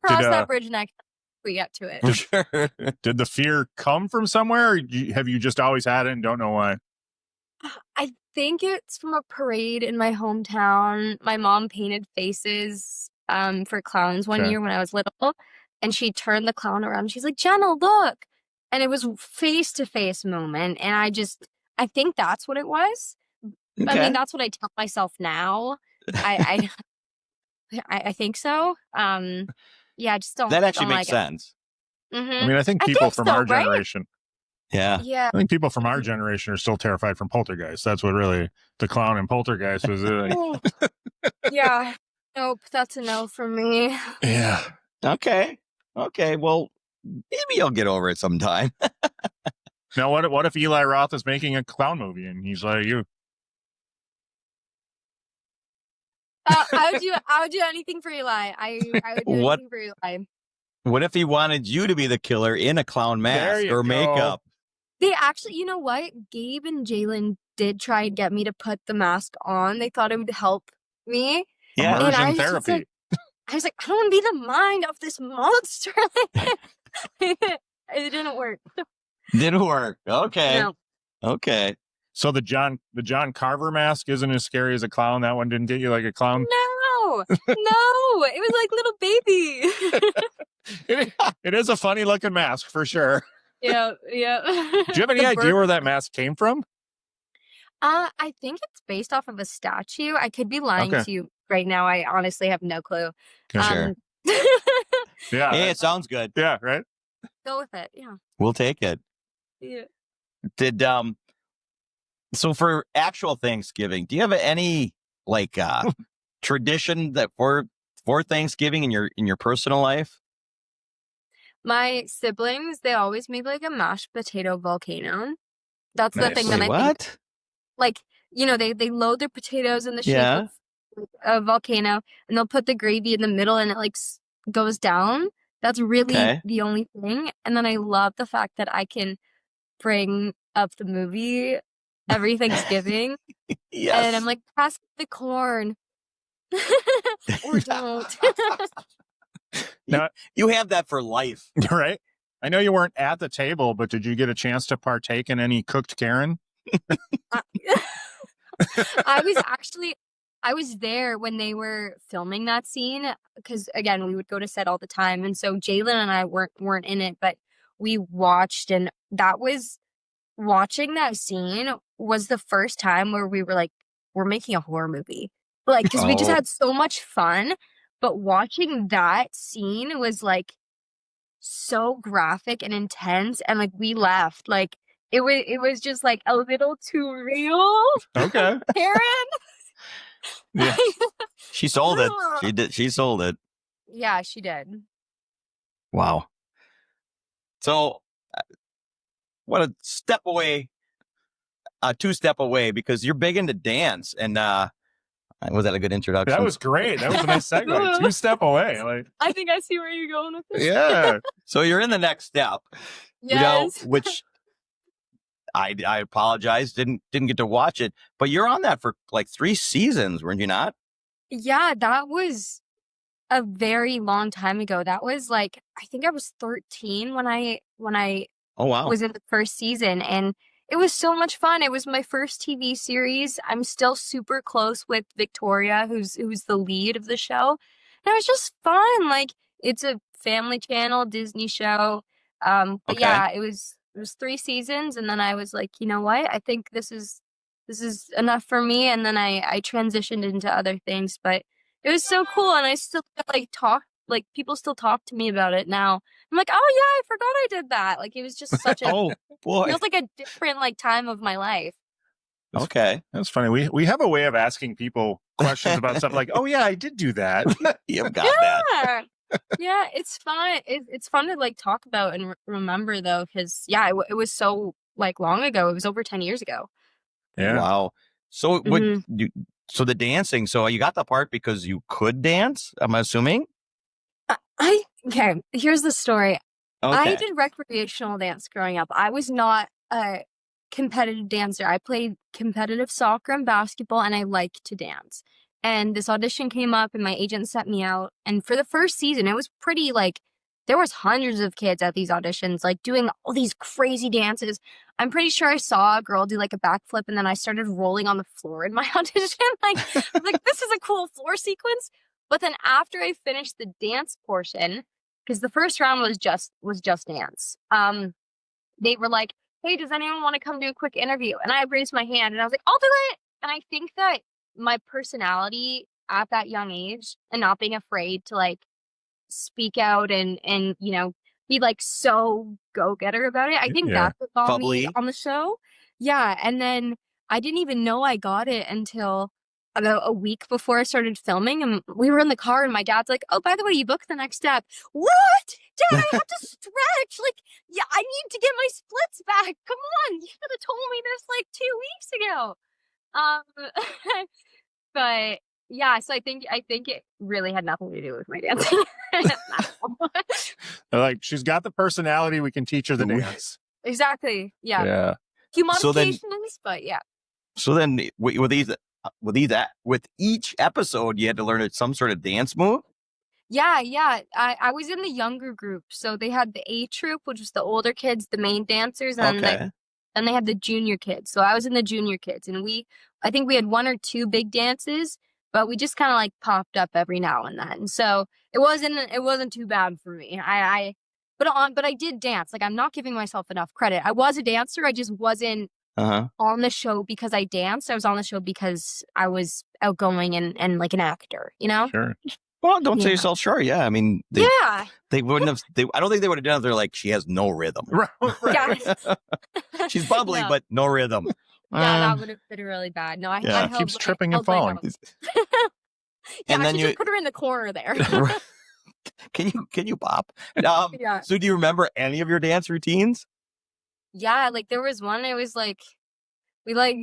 cross that bridge next time we get to it. Sure. Did the fear come from somewhere, or have you just always had it and don't know why? I think it's from a parade in my hometown. My mom painted faces for clowns one year when I was little, and she turned the clown around and she's like, Jenna, look. And it was face-to-face moment, and I think that's what it was. Okay. I mean, that's what I tell myself now. I think so. Yeah, I just don't. That actually makes sense. Mm-hmm. I mean, I think people from our generation. Yeah. I think people from our generation are still terrified from Poltergeist. That's what really the clown in Poltergeist was. Yeah. Nope. That's a no for me. Yeah. Okay. Well, maybe you'll get over it sometime. Now, what if Eli Roth is making a clown movie and he's like you? I would do anything for Eli. I would do anything for Eli. What if he wanted you to be the killer in a clown mask or makeup? They actually, you know what? Gabe and Jalen did try and get me to put the mask on. They thought it would help me. Yeah, immersion therapy. I was like, I don't want to be the mind of this monster. It didn't work. Didn't work. Okay. No. Okay. So the John Carver mask isn't as scary as a clown. That one didn't get you like a clown. No, it was like little baby. It is a funny looking mask for sure. Yeah. Do you have any idea where that mask came from? I think it's based off of a statue. I could be lying to you right now. I honestly have no clue. Sure. Yeah. Hey, it sounds good. Yeah, right? Go with it. Yeah. We'll take it. Yeah. Did so for actual Thanksgiving, do you have any like tradition that for Thanksgiving in your personal life? My siblings, they always make like a mashed potato volcano. That's the Nice. thing that Wait, I what? think, like, they load their potatoes in the shape Yeah. of a volcano, and they'll put the gravy in the middle, and it like goes down. That's really Okay. the only thing. And then I love the fact that I can bring up the movie every Thanksgiving, Yes. and I'm like, pass the corn, or don't. You have that for life. Right? I know you weren't at the table, but did you get a chance to partake in any cooked Karen? I was there when they were filming that scene, because again, we would go to set all the time, and so Jalen and I weren't in it, but we watched, and watching that scene was the first time where we were like, we're making a horror movie, like, because we just Oh. had so much fun, but watching that scene was like so graphic and intense, and like we left, like it was just like a little too real. Okay. Karen. Yeah. She sold it. She did. She sold it. Yeah, she did. Wow. So, what a step away, 2-step away, because you're big into dance. And was that a good introduction? That was great. That was a nice segue. 2-step away. Like, I think I see where you're going with this. yeah. So you're in the next step. Yes. Which I apologize, didn't get to watch it, but you're on that for like 3 seasons, weren't you not? Yeah, that was a very long time ago. That was like, I think I was 13 when I Oh wow. was in the first season, and it was so much fun. It was my first TV series. I'm still super close with Victoria, who's the lead of the show. And it was just fun. Like, it's a Family Channel Disney show. But Okay. yeah, it was 3 seasons, and then I was like, you know what? I think this is enough for me, and then I transitioned into other things, but it was so cool, and I still people still talk to me about it now. I'm like, oh yeah, I forgot I did that. Like, it was just such a Oh boy. feels like a different like time of my life. Okay. That's funny. We have a way of asking people questions about stuff like, oh yeah, I did do that. You've got that. Yeah. Yeah, it's fun. It's fun to like talk about and remember though, because yeah, it was so like long ago. It was over 10 years ago. Yeah. Wow. So Mhm. so the dancing, so you got the part because you could dance, I'm assuming? Okay, here's the story. Okay. I did recreational dance growing up. I was not a competitive dancer. I played competitive soccer and basketball, and I liked to dance. And this audition came up, and my agent sent me out. And for the first season, it was pretty like, there was hundreds of kids at these auditions, like doing all these crazy dances. I'm pretty sure I saw a girl do like a backflip, and then I started rolling on the floor in my audition. Like, I was like, this is a cool floor sequence. But then after I finished the dance portion, because the first round was just dance, they were like, hey, does anyone want to come do a quick interview? And I raised my hand, and I was like, I'll do it. And I think that my personality at that young age, and not being afraid to like speak out and be like so go-getter about it, I think Yeah. that's what got Bubbly. me on the show. Yeah. And then I didn't even know I got it until about a week before I started filming, and we were in the car, and my dad's like, oh, by the way, you booked the next step. What? Dad, I have to stretch. Like, yeah, I need to get my splits back. Come on, you should have told me this like 2 weeks ago. But yeah, so I think it really had nothing to do with my dancing. They're like, she's got the personality. We can teach her the dance. Exactly. Yeah. Yeah. Few So then- modifications, but yeah. So then with each episode, you had to learn some sort of dance move? Yeah. I was in the younger group. So they had the A troop, which was the older kids, the main dancers, and Okay. then they had the junior kids. So I was in the junior kids, and I think we had one or two big dances, but we just kind of like popped up every now and then. So it wasn't too bad for me. But I did dance. Like, I'm not giving myself enough credit. I was a dancer. I just wasn't on the show because I danced. I was on the show because I was outgoing and like an actor, you know? Sure. Well, don't say Yeah. yourself short. Yeah, I mean, Yeah. they wouldn't have. I don't think they would have done it. They're like, she has no rhythm. Right. Yeah. She's bubbly, No. but no rhythm. Yeah, that would have been really bad. No, I Yeah. held Keeps my- tripping and held my falling. notes. And then I should you- just put her in the corner there. Can you pop? Yeah. So do you remember any of your dance routines? Yeah, like there was one. It was like we like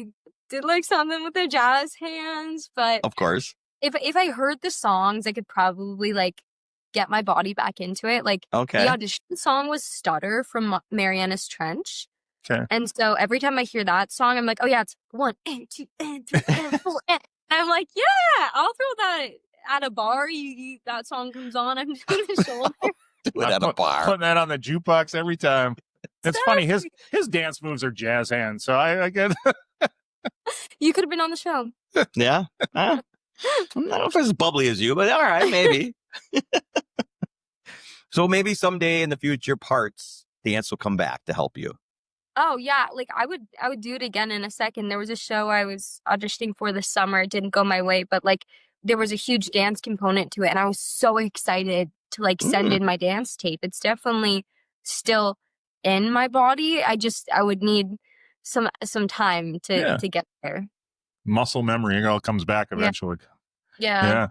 did like something with the jazz hands, but Of course. if I heard the songs, I could probably like get my body back into it. Like Okay. the audition song was "Stutter" from Mariana's Trench, Okay. and so every time I hear that song, I'm like, oh yeah, it's 1 and 2 and 3 and 4 and I'm like, yeah, I'll throw that at a bar. That song comes on, I'm doing the shoulder. Do it at a bar. Putting that on the jukebox every time. It's funny. His dance moves are jazz hands, so I get. You could have been on the show. Yeah. I don't know if it's as bubbly as you, but all right, maybe. So maybe someday in the future, parts dance will come back to help you. Oh yeah, like I would do it again in a second. There was a show I was auditioning for this summer. It didn't go my way, but like there was a huge dance component to it, and I was so excited to like send in my dance tape. It's definitely still in my body. I would need some time to get there. Muscle memory, it all comes back eventually. Yeah.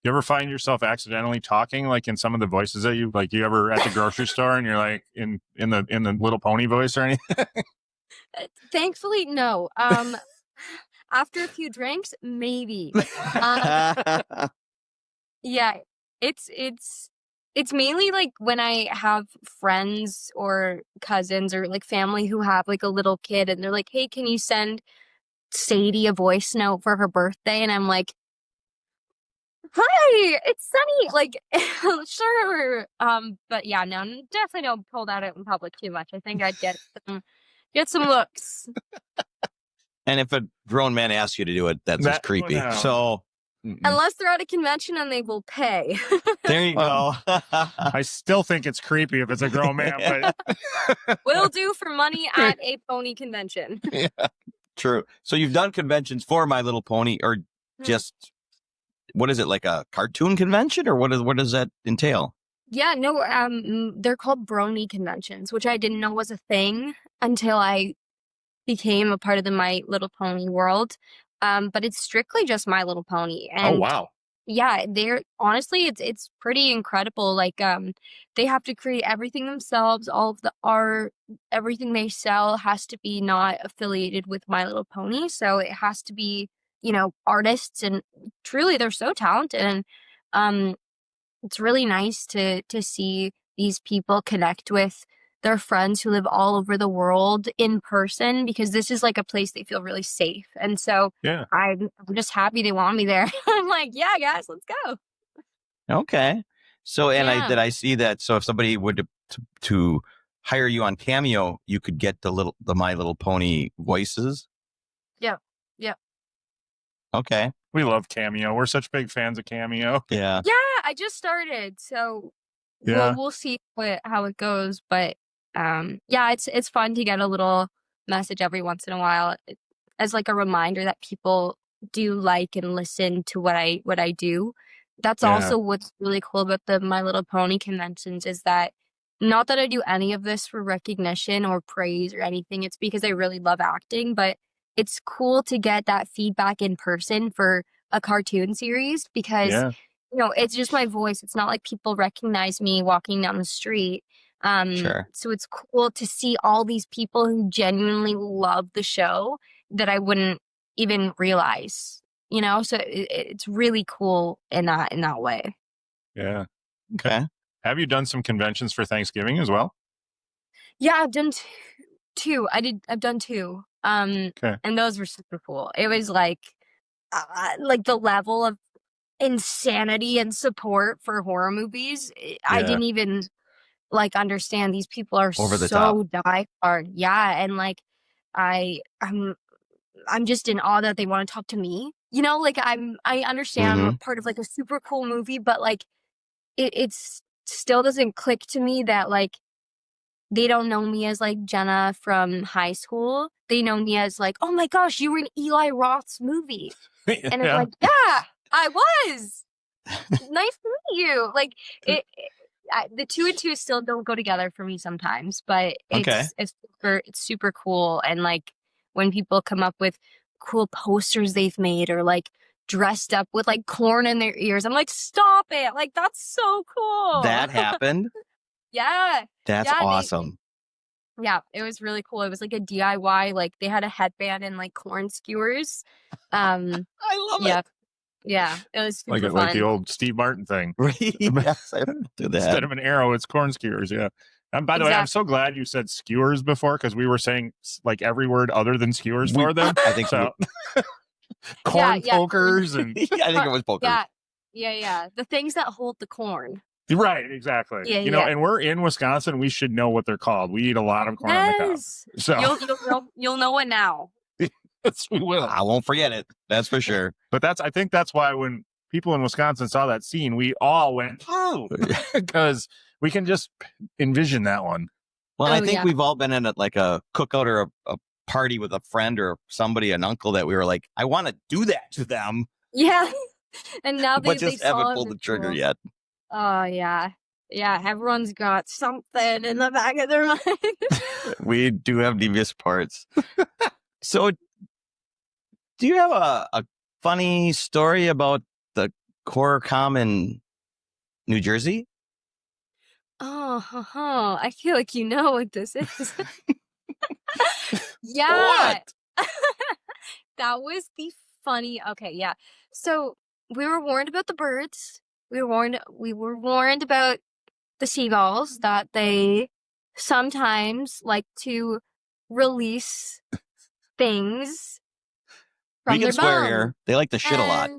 You ever find yourself accidentally talking like in some of the voices that you like? You ever at the grocery store and you're like in the Little Pony voice or anything? Thankfully, no. After a few drinks, maybe. Yeah, it's mainly like when I have friends or cousins or like family who have like a little kid and they're like, "Hey, can you send Sadie a voice note for her birthday?" And I'm like, "Hi, it's Sunny." Like, sure. But yeah, no, definitely don't pull that out in public too much. I think I'd get some looks. And if a grown man asks you to do it, that's just creepy. No. So Unless they're at a convention and they will pay. there you go. I still think it's creepy if it's a grown man, but Will do for money at a pony convention. True. So you've done conventions for My Little Pony, or just what is it, like a cartoon convention, or what does that entail? Yeah, no, they're called Brony conventions, which I didn't know was a thing until I became a part of the My Little Pony world. But it's strictly just My Little Pony. And Oh wow. yeah, they're honestly it's pretty incredible. Like they have to create everything themselves, all of the art, everything they sell has to be not affiliated with My Little Pony. So it has to be, artists, and truly they're so talented, and it's really nice to see these people connect with their friends who live all over the world in person, because this is like a place they feel really safe. And so yeah. I'm just happy they want me there. I'm like, yeah, guys, let's go. Okay. So, and Yeah. I see that. So if somebody would to hire you on Cameo, you could get the My Little Pony voices. Yeah. Okay. We love Cameo. We're such big fans of Cameo. Yeah. Yeah, I just started, so Yeah. we'll see how it goes. But yeah, it's fun to get a little message every once in a while as like a reminder that people do like and listen to what I do. That's Yeah. also what's really cool about the My Little Pony conventions, is that not that I do any of this for recognition or praise or anything. It's because I really love acting, but it's cool to get that feedback in person for a cartoon series, because Yeah. it's just my voice. It's not like people recognize me walking down the street. Sure. So it's cool to see all these people who genuinely love the show that I wouldn't even realize, so it's really cool in that way. Yeah. Okay. Have you done some conventions for Thanksgiving as well? Yeah, I've done two. I've done two. Okay. And those were super cool. It was like the level of insanity and support for horror movies. I Yeah. didn't even like understand these people are Over the so die hard. Yeah, and like I'm just in awe that they want to talk to me. You know, like I understand we're part of like a super cool movie, but like it's still doesn't click to me that like they don't know me as like Jenna from high school. They know me as like, oh my gosh, you were in Eli Roth's movie. And it's like, yeah, I was. Nice to meet you. Like the 2 and 2 still don't go together for me sometimes, but it's super cool. And like when people come up with cool posters they've made or like dressed up with like corn in their ears, I'm like, stop it! Like that's so cool. That happened. Yeah, That's awesome. Yeah, it was really cool. It was like a DIY. Like they had a headband and like corn skewers. I love it. Yeah, it was super fun. Like the old Steve Martin thing. Right. Yes, I do that. Instead of an arrow, it's corn skewers. Yeah. And by the way, I'm so glad you said skewers before because we were saying like every word other than skewers for them. I think so. Corn pokers and I think it was pokers. Yeah. The things that hold the corn. Right, exactly. Yeah, you know, and we're in Wisconsin. We should know what they're called. We eat a lot of corn on the cob. So you'll know it now. Yes, we will. I won't forget it. That's for sure. But I think that's why when people in Wisconsin saw that scene, we all went, oh, because we can just envision that one. Well, I think we've all been in like a cookout or a party with a friend or somebody, an uncle that we were like, I want to do that to them. Yeah. And now but just haven't pulled the trigger yet. Oh, yeah. Yeah, everyone's got something in the back of their mind. We do have devious parts. So, do you have a funny story about the HorrorCom in New Jersey? I feel like you know what this is. Yeah. What? That was the funny. Okay, yeah. So we were warned about the birds. We were warned about the seagulls that they sometimes like to release things from their swear bum. here. They like to shit a lot.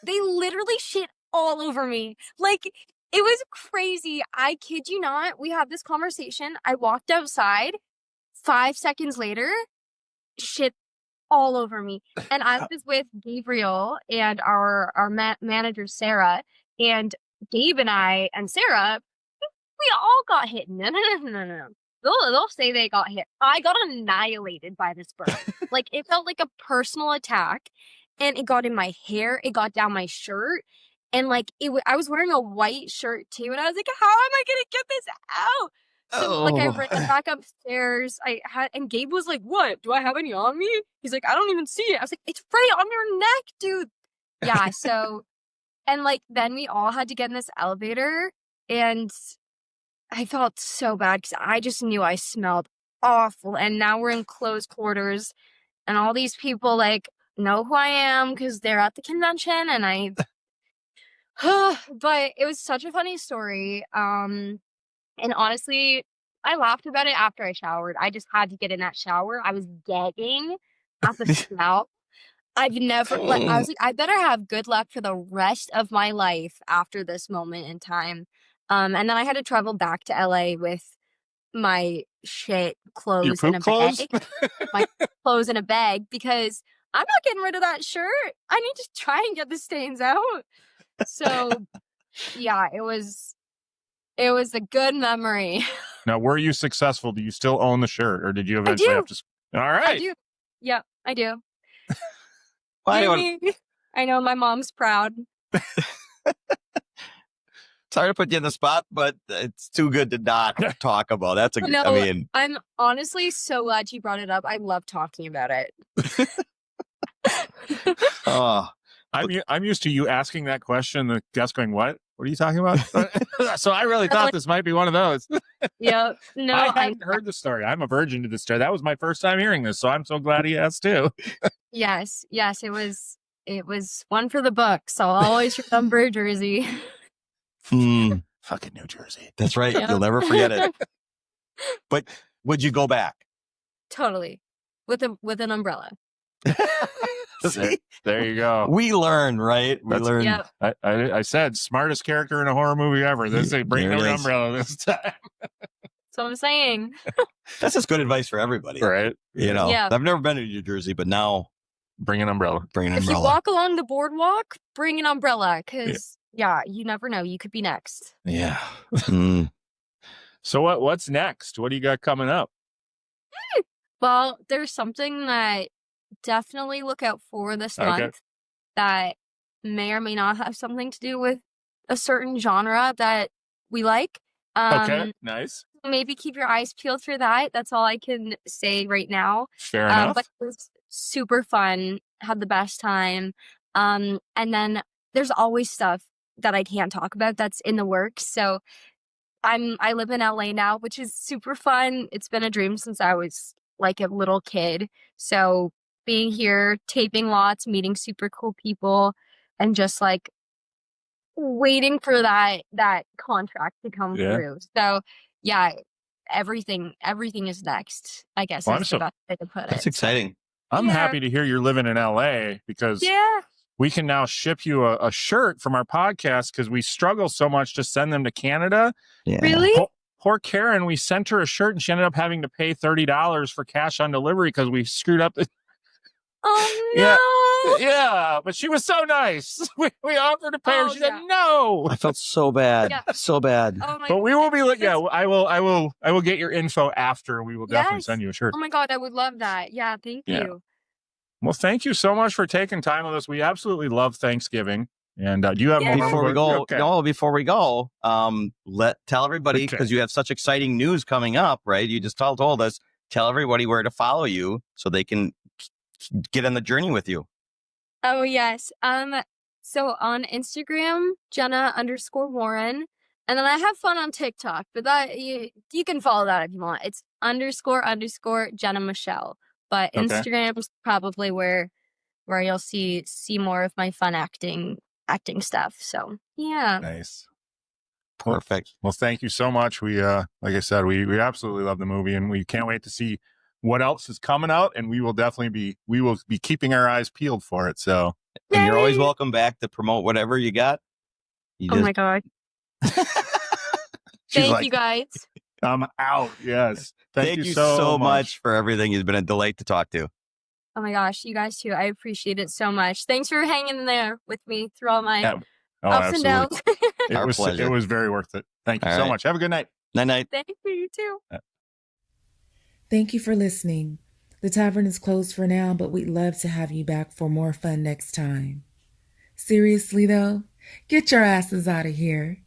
They literally shit all over me. Like, it was crazy. I kid you not. We had this conversation. I walked outside. 5 seconds later, shit all over me. And I was with Gabriel and our manager, Sarah. And Gabe and I and Sarah, we all got hit. No. They'll say they got hit. I got annihilated by this bird. Like, it felt like a personal attack. And it got in my hair. It got down my shirt. And, like, I was wearing a white shirt, too. And I was like, how am I going to get this out? So, like, I ran back upstairs. And Gabe was like, what? Do I have any on me? He's like, I don't even see it. I was like, it's right on your neck, dude. Yeah, so... And, like, then we all had to get in this elevator. And I felt so bad because I just knew I smelled awful. And now we're in closed quarters. And all these people, like, know who I am because they're at the convention. And I... But it was such a funny story. And honestly, I laughed about it after I showered. I just had to get in that shower. I was gagging at the smell. I've never, I was like, I better have good luck for the rest of my life after this moment in time. And then I had to travel back to LA with my shit clothes in a bag. My clothes in a bag because I'm not getting rid of that shirt. I need to try and get the stains out. So, yeah, it was a good memory. Now, were you successful? Do you still own the shirt, or did you eventually have to? All right. I do. Yeah, I do. I know my mom's proud. Sorry to put you in the spot, but it's too good to not talk about. That's a good. No, I mean, I'm honestly so glad you brought it up. I love talking about it. I'm used to you asking that question. The guest going, "What? What are you talking about?" So I really thought this might be one of those. Yeah, no, I hadn't heard the story. I'm a virgin to this story. That was my first time hearing this, so I'm so glad he asked too. Yes, it was one for the books. I'll always remember Jersey. Fucking New Jersey. That's right. Yep. You'll never forget it. But would you go back? Totally, with an umbrella. See? There you go. We learn, right? We learn. Yeah. I said smartest character in a horror movie ever. This ain't bring There it an is. umbrella this time. That's what I'm saying. That's just good advice for everybody. Right? You know, Yeah. I've never been to New Jersey, but now Bring an umbrella. bring an If you umbrella. walk along the boardwalk, bring an umbrella because you never know. You could be next. Yeah. Mm. So what's next? What do you got coming up? Well, there's something that definitely look out for this Okay. month that may or may not have something to do with a certain genre that we like. Okay, nice. Maybe keep your eyes peeled for that. That's all I can say right now. Fair enough. But it was super fun. Had the best time. And then there's always stuff that I can't talk about that's in the works. So I live in LA now, which is super fun. It's been a dream since I was like a little kid. So being here, taping lots, meeting super cool people, and just like waiting for that contract to come through. So yeah, everything is next, I guess. Well, is the best way to put it. That's exciting. I'm Yeah. happy to hear you're living in LA because Yeah. we can now ship you a shirt from our podcast because we struggle so much to send them to Canada. Yeah. Really? Poor Karen, we sent her a shirt and she ended up having to pay $30 for cash on delivery because we screwed up. Oh Yeah. no. Yeah, but she was so nice. We offered to pay her. Oh, She said yeah. no. I felt so bad. Yeah. So bad. Oh my But we will be. Yeah, That's- I will get your info after. We will definitely Yes. send you a shirt. Oh my god, I would love that. Yeah, thank Yeah. you. Well, thank you so much for taking time with us. We absolutely love Thanksgiving. And do you have Yeah. more Before we go, Okay. before we go, tell everybody, Okay. because you have such exciting news coming up, right? You just told us, tell everybody where to follow you so they can get on the journey with you. Oh yes. So on Instagram, Jenna_Warren. And then I have fun on TikTok, but that you can follow that if you want. It's __ Jenna Michelle. But Okay. Instagram's probably where you'll see more of my fun acting stuff. So yeah. Nice. Perfect. Well, thank you so much. We, like I said, we absolutely love the movie, and we can't wait to see what else is coming out. And we will be keeping our eyes peeled for it. So, And you're always Yay! welcome back to promote whatever you got. You Oh my god. She's Thank like, you guys. I'm out. Yes. Thank you so much for everything. It's been a delight to talk to. Oh my gosh, you guys too. I appreciate it so much. Thanks for hanging in there with me through all my Yeah. Oh, ups and absolutely. downs. Our pleasure. It was very worth it. Thank you All so right. much. Have a good night. Night night. Thank you too. Thank you for listening. The tavern is closed for now, but we'd love to have you back for more fun next time. Seriously though, get your asses out of here.